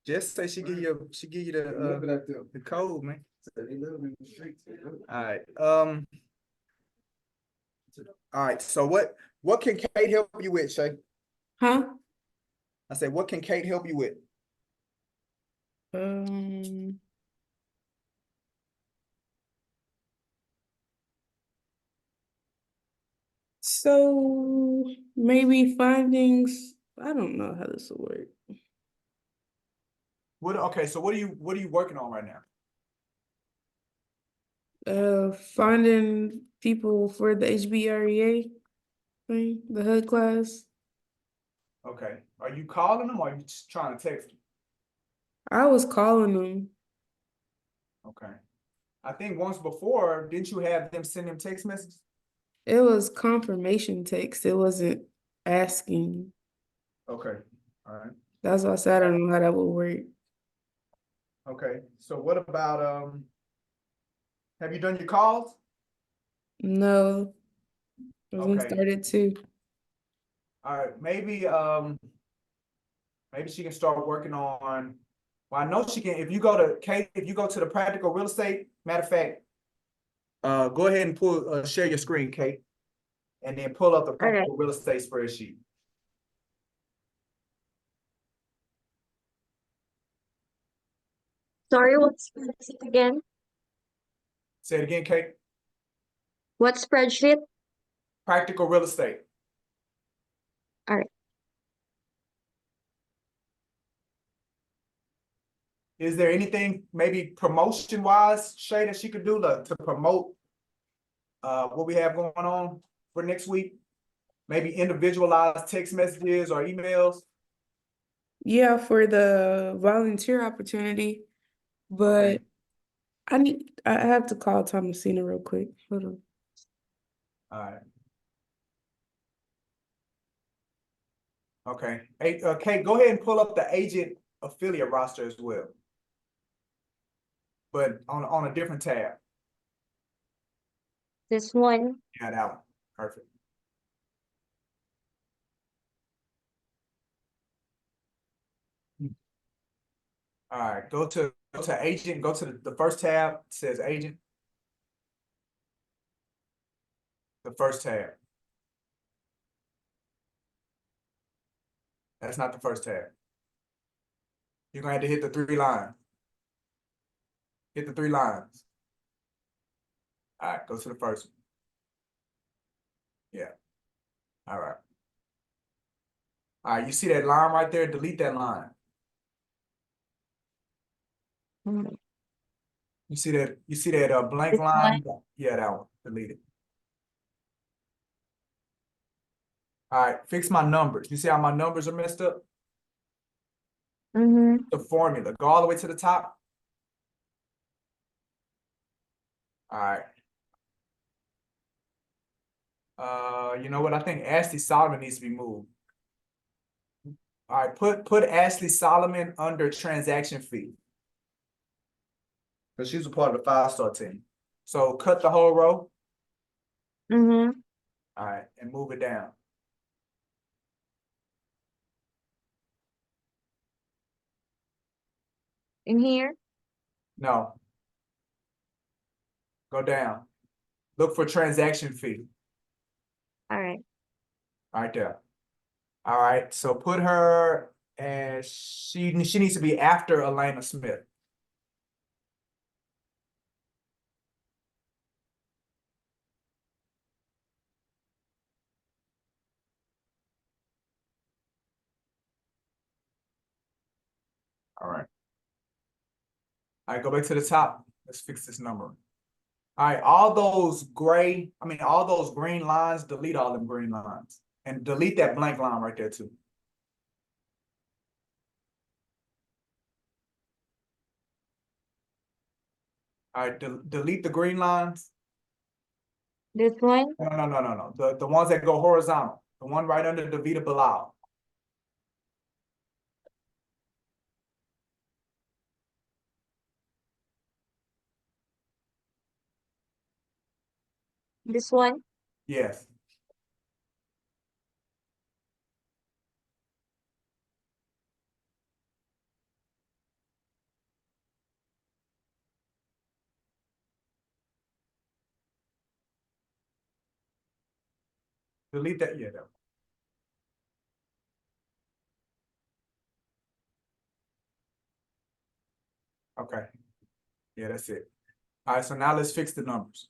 S1: Just say she give you the code, man. All right. All right. So what can Kate help you with, Shay?
S2: Huh?
S1: I said, what can Kate help you with?
S2: Um, so maybe findings. I don't know how this will work.
S1: Okay, so what are you working on right now?
S2: Finding people for the HBREA thing, the HUD class.
S1: Okay, are you calling them or are you just trying to text them?
S2: I was calling them.
S1: Okay. I think once before, didn't you have them send them text messages?
S2: It was confirmation text. It wasn't asking.
S1: Okay, all right.
S2: That's why I said I don't know how that would work.
S1: Okay, so what about, have you done your calls?
S2: No, I was gonna
S1: Okay,
S2: start it too.
S1: all right, maybe she can start working on, well, I know she can, if you go to, Kate, if you go to the practical real estate, matter of fact, go ahead and share your screen, Kate, and then pull up the
S9: All right.
S1: practical real estate spreadsheet.
S9: Sorry, what's it again?
S1: Say it again, Kate.
S9: What spreadsheet?
S1: Practical real estate.
S9: All right.
S1: Is there anything maybe promotion wise, Shay, that she could do to promote what we have going on for next week? Maybe individualized text messages or emails?
S2: Yeah, for the volunteer opportunity, but
S1: Okay.
S2: I have to call Thomasina real quick. Hold on.
S1: All right. Okay. Hey, Kate, go ahead and pull up the agent affiliate roster as well. But on a different tab.
S9: This one.
S1: Yeah, that one. Perfect. All right, go to agent, go to the first tab, it says agent. The first tab. That's not the first tab. You're gonna have to hit the 3 lines. Hit the 3 lines. All right, go to the first one. Yeah. All right. All right, you see that line right there? Delete that line.
S9: Mm,
S1: You see that blank
S9: This
S1: line?
S9: one.
S1: Yeah, that one. Delete it. All right, fix my numbers. You see how my numbers are messed up?
S9: Mm-hmm.
S1: The formula. Go all the way to the top. All right. You know what? I think Ashley Solomon needs to be moved. All right, put Ashley Solomon under transaction fee. Because she's a part of the 5-star team. So cut the whole row.
S9: Mm-hmm.
S1: All right, and move it down.
S9: In here.
S1: No. Go down. Look for transaction fee.
S9: All right.
S1: Right there. All right, so put her as she needs to be after Elena Smith. All right. All right, go back to the top. Let's fix this number. All right, all those green lines, delete all them green lines. And delete that blank line right there too. All right, delete the green lines.
S9: This one.
S1: No. The ones that go horizontal. The one right under the Vita Bilal.
S9: This one.
S1: Yes. Delete that. Yeah, that one. Okay. Yeah, that's it. All right, so now let's fix the numbers.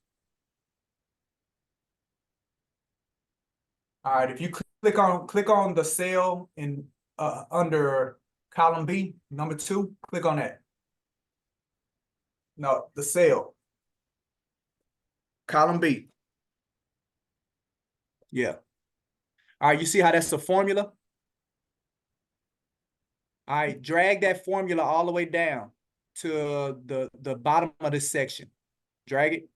S1: All right, if you click on the cell in under column B, number 2, click on that. No, the cell. Column B. Yeah. All right, you see how that's a formula? All right, drag that formula all the way down to the bottom of this section. Drag it.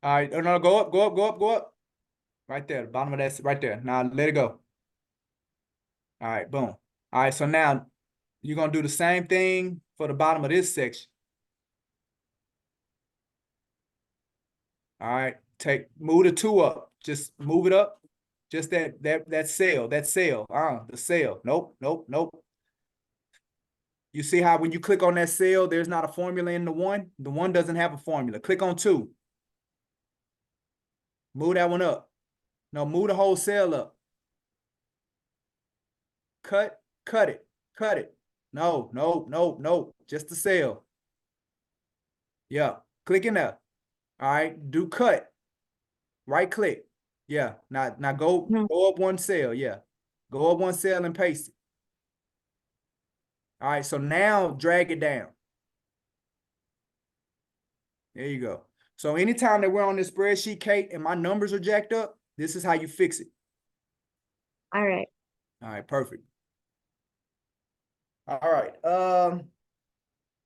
S1: All right, oh, no, go up, go up, go up, go up. Right there, the bottom of that, right there. Now let it go. All right, boom. All right, so now you're gonna do the same thing for the bottom of this section. All right, move the 2 up. Just move it up. Just that cell, the cell. Nope, nope, nope. You see how when you click on that cell, there's not a formula in the 1? The 1 doesn't have a formula. Click on 2. Move that one up. No, move the whole cell up. Cut it. No, no, no, no. Just the cell. Yeah, click in there. All right, do cut. Right click. Yeah, now go up 1 cell. Yeah, go up 1 cell and paste it. All right, so now drag it down. There you go. So anytime that we're on this spreadsheet, Kate, and my numbers are jacked up, this is how you fix it.
S9: All right.
S1: All right, perfect. All right.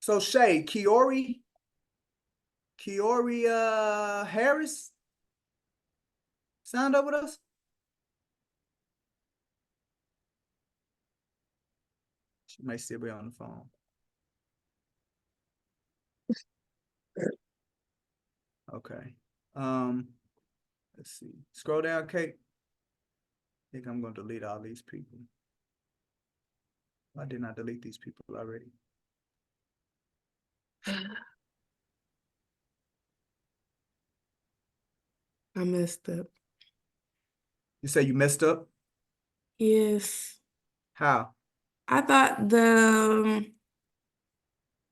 S1: So Shay, Kiori Harris signed up with us. She may still be on the phone. Okay. Let's see. Scroll down, Kate. I think I'm gonna delete all these people. I did not delete these people already.
S2: I messed up.
S1: You say you messed up?
S2: Yes.
S1: How?
S2: I thought the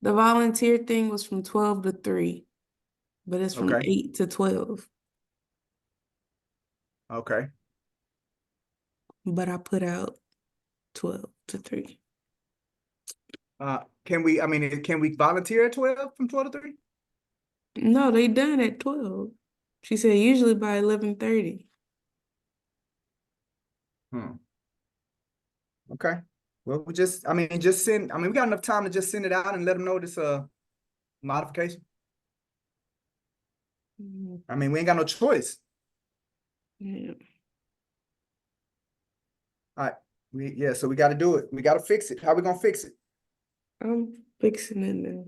S2: volunteer thing was from 12 to 3, but it's from
S1: Okay.
S2: 8 to 12.
S1: Okay.
S2: But I put out 12 to 3.
S1: Can we volunteer at 12 from 12 to 3?
S2: No, they done at 12. She said usually by 11:30.
S1: Okay. Well, just send, we got enough time to just send it out and let them know this modification. We ain't got no choice.
S2: Yeah.
S1: All right. So we got to do it. We got to fix it. How we gonna fix it?
S2: I'm fixing it now.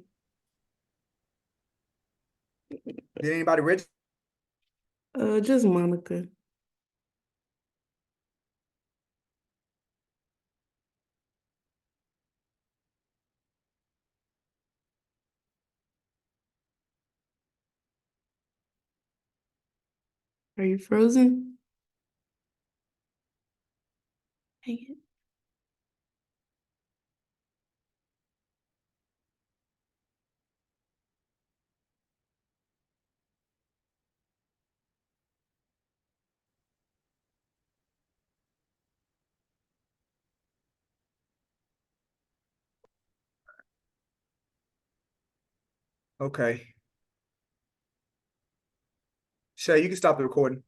S1: Did anybody register?
S2: Just Monica. Are you frozen? Dang it.
S1: Okay. Shay, you can stop the recording.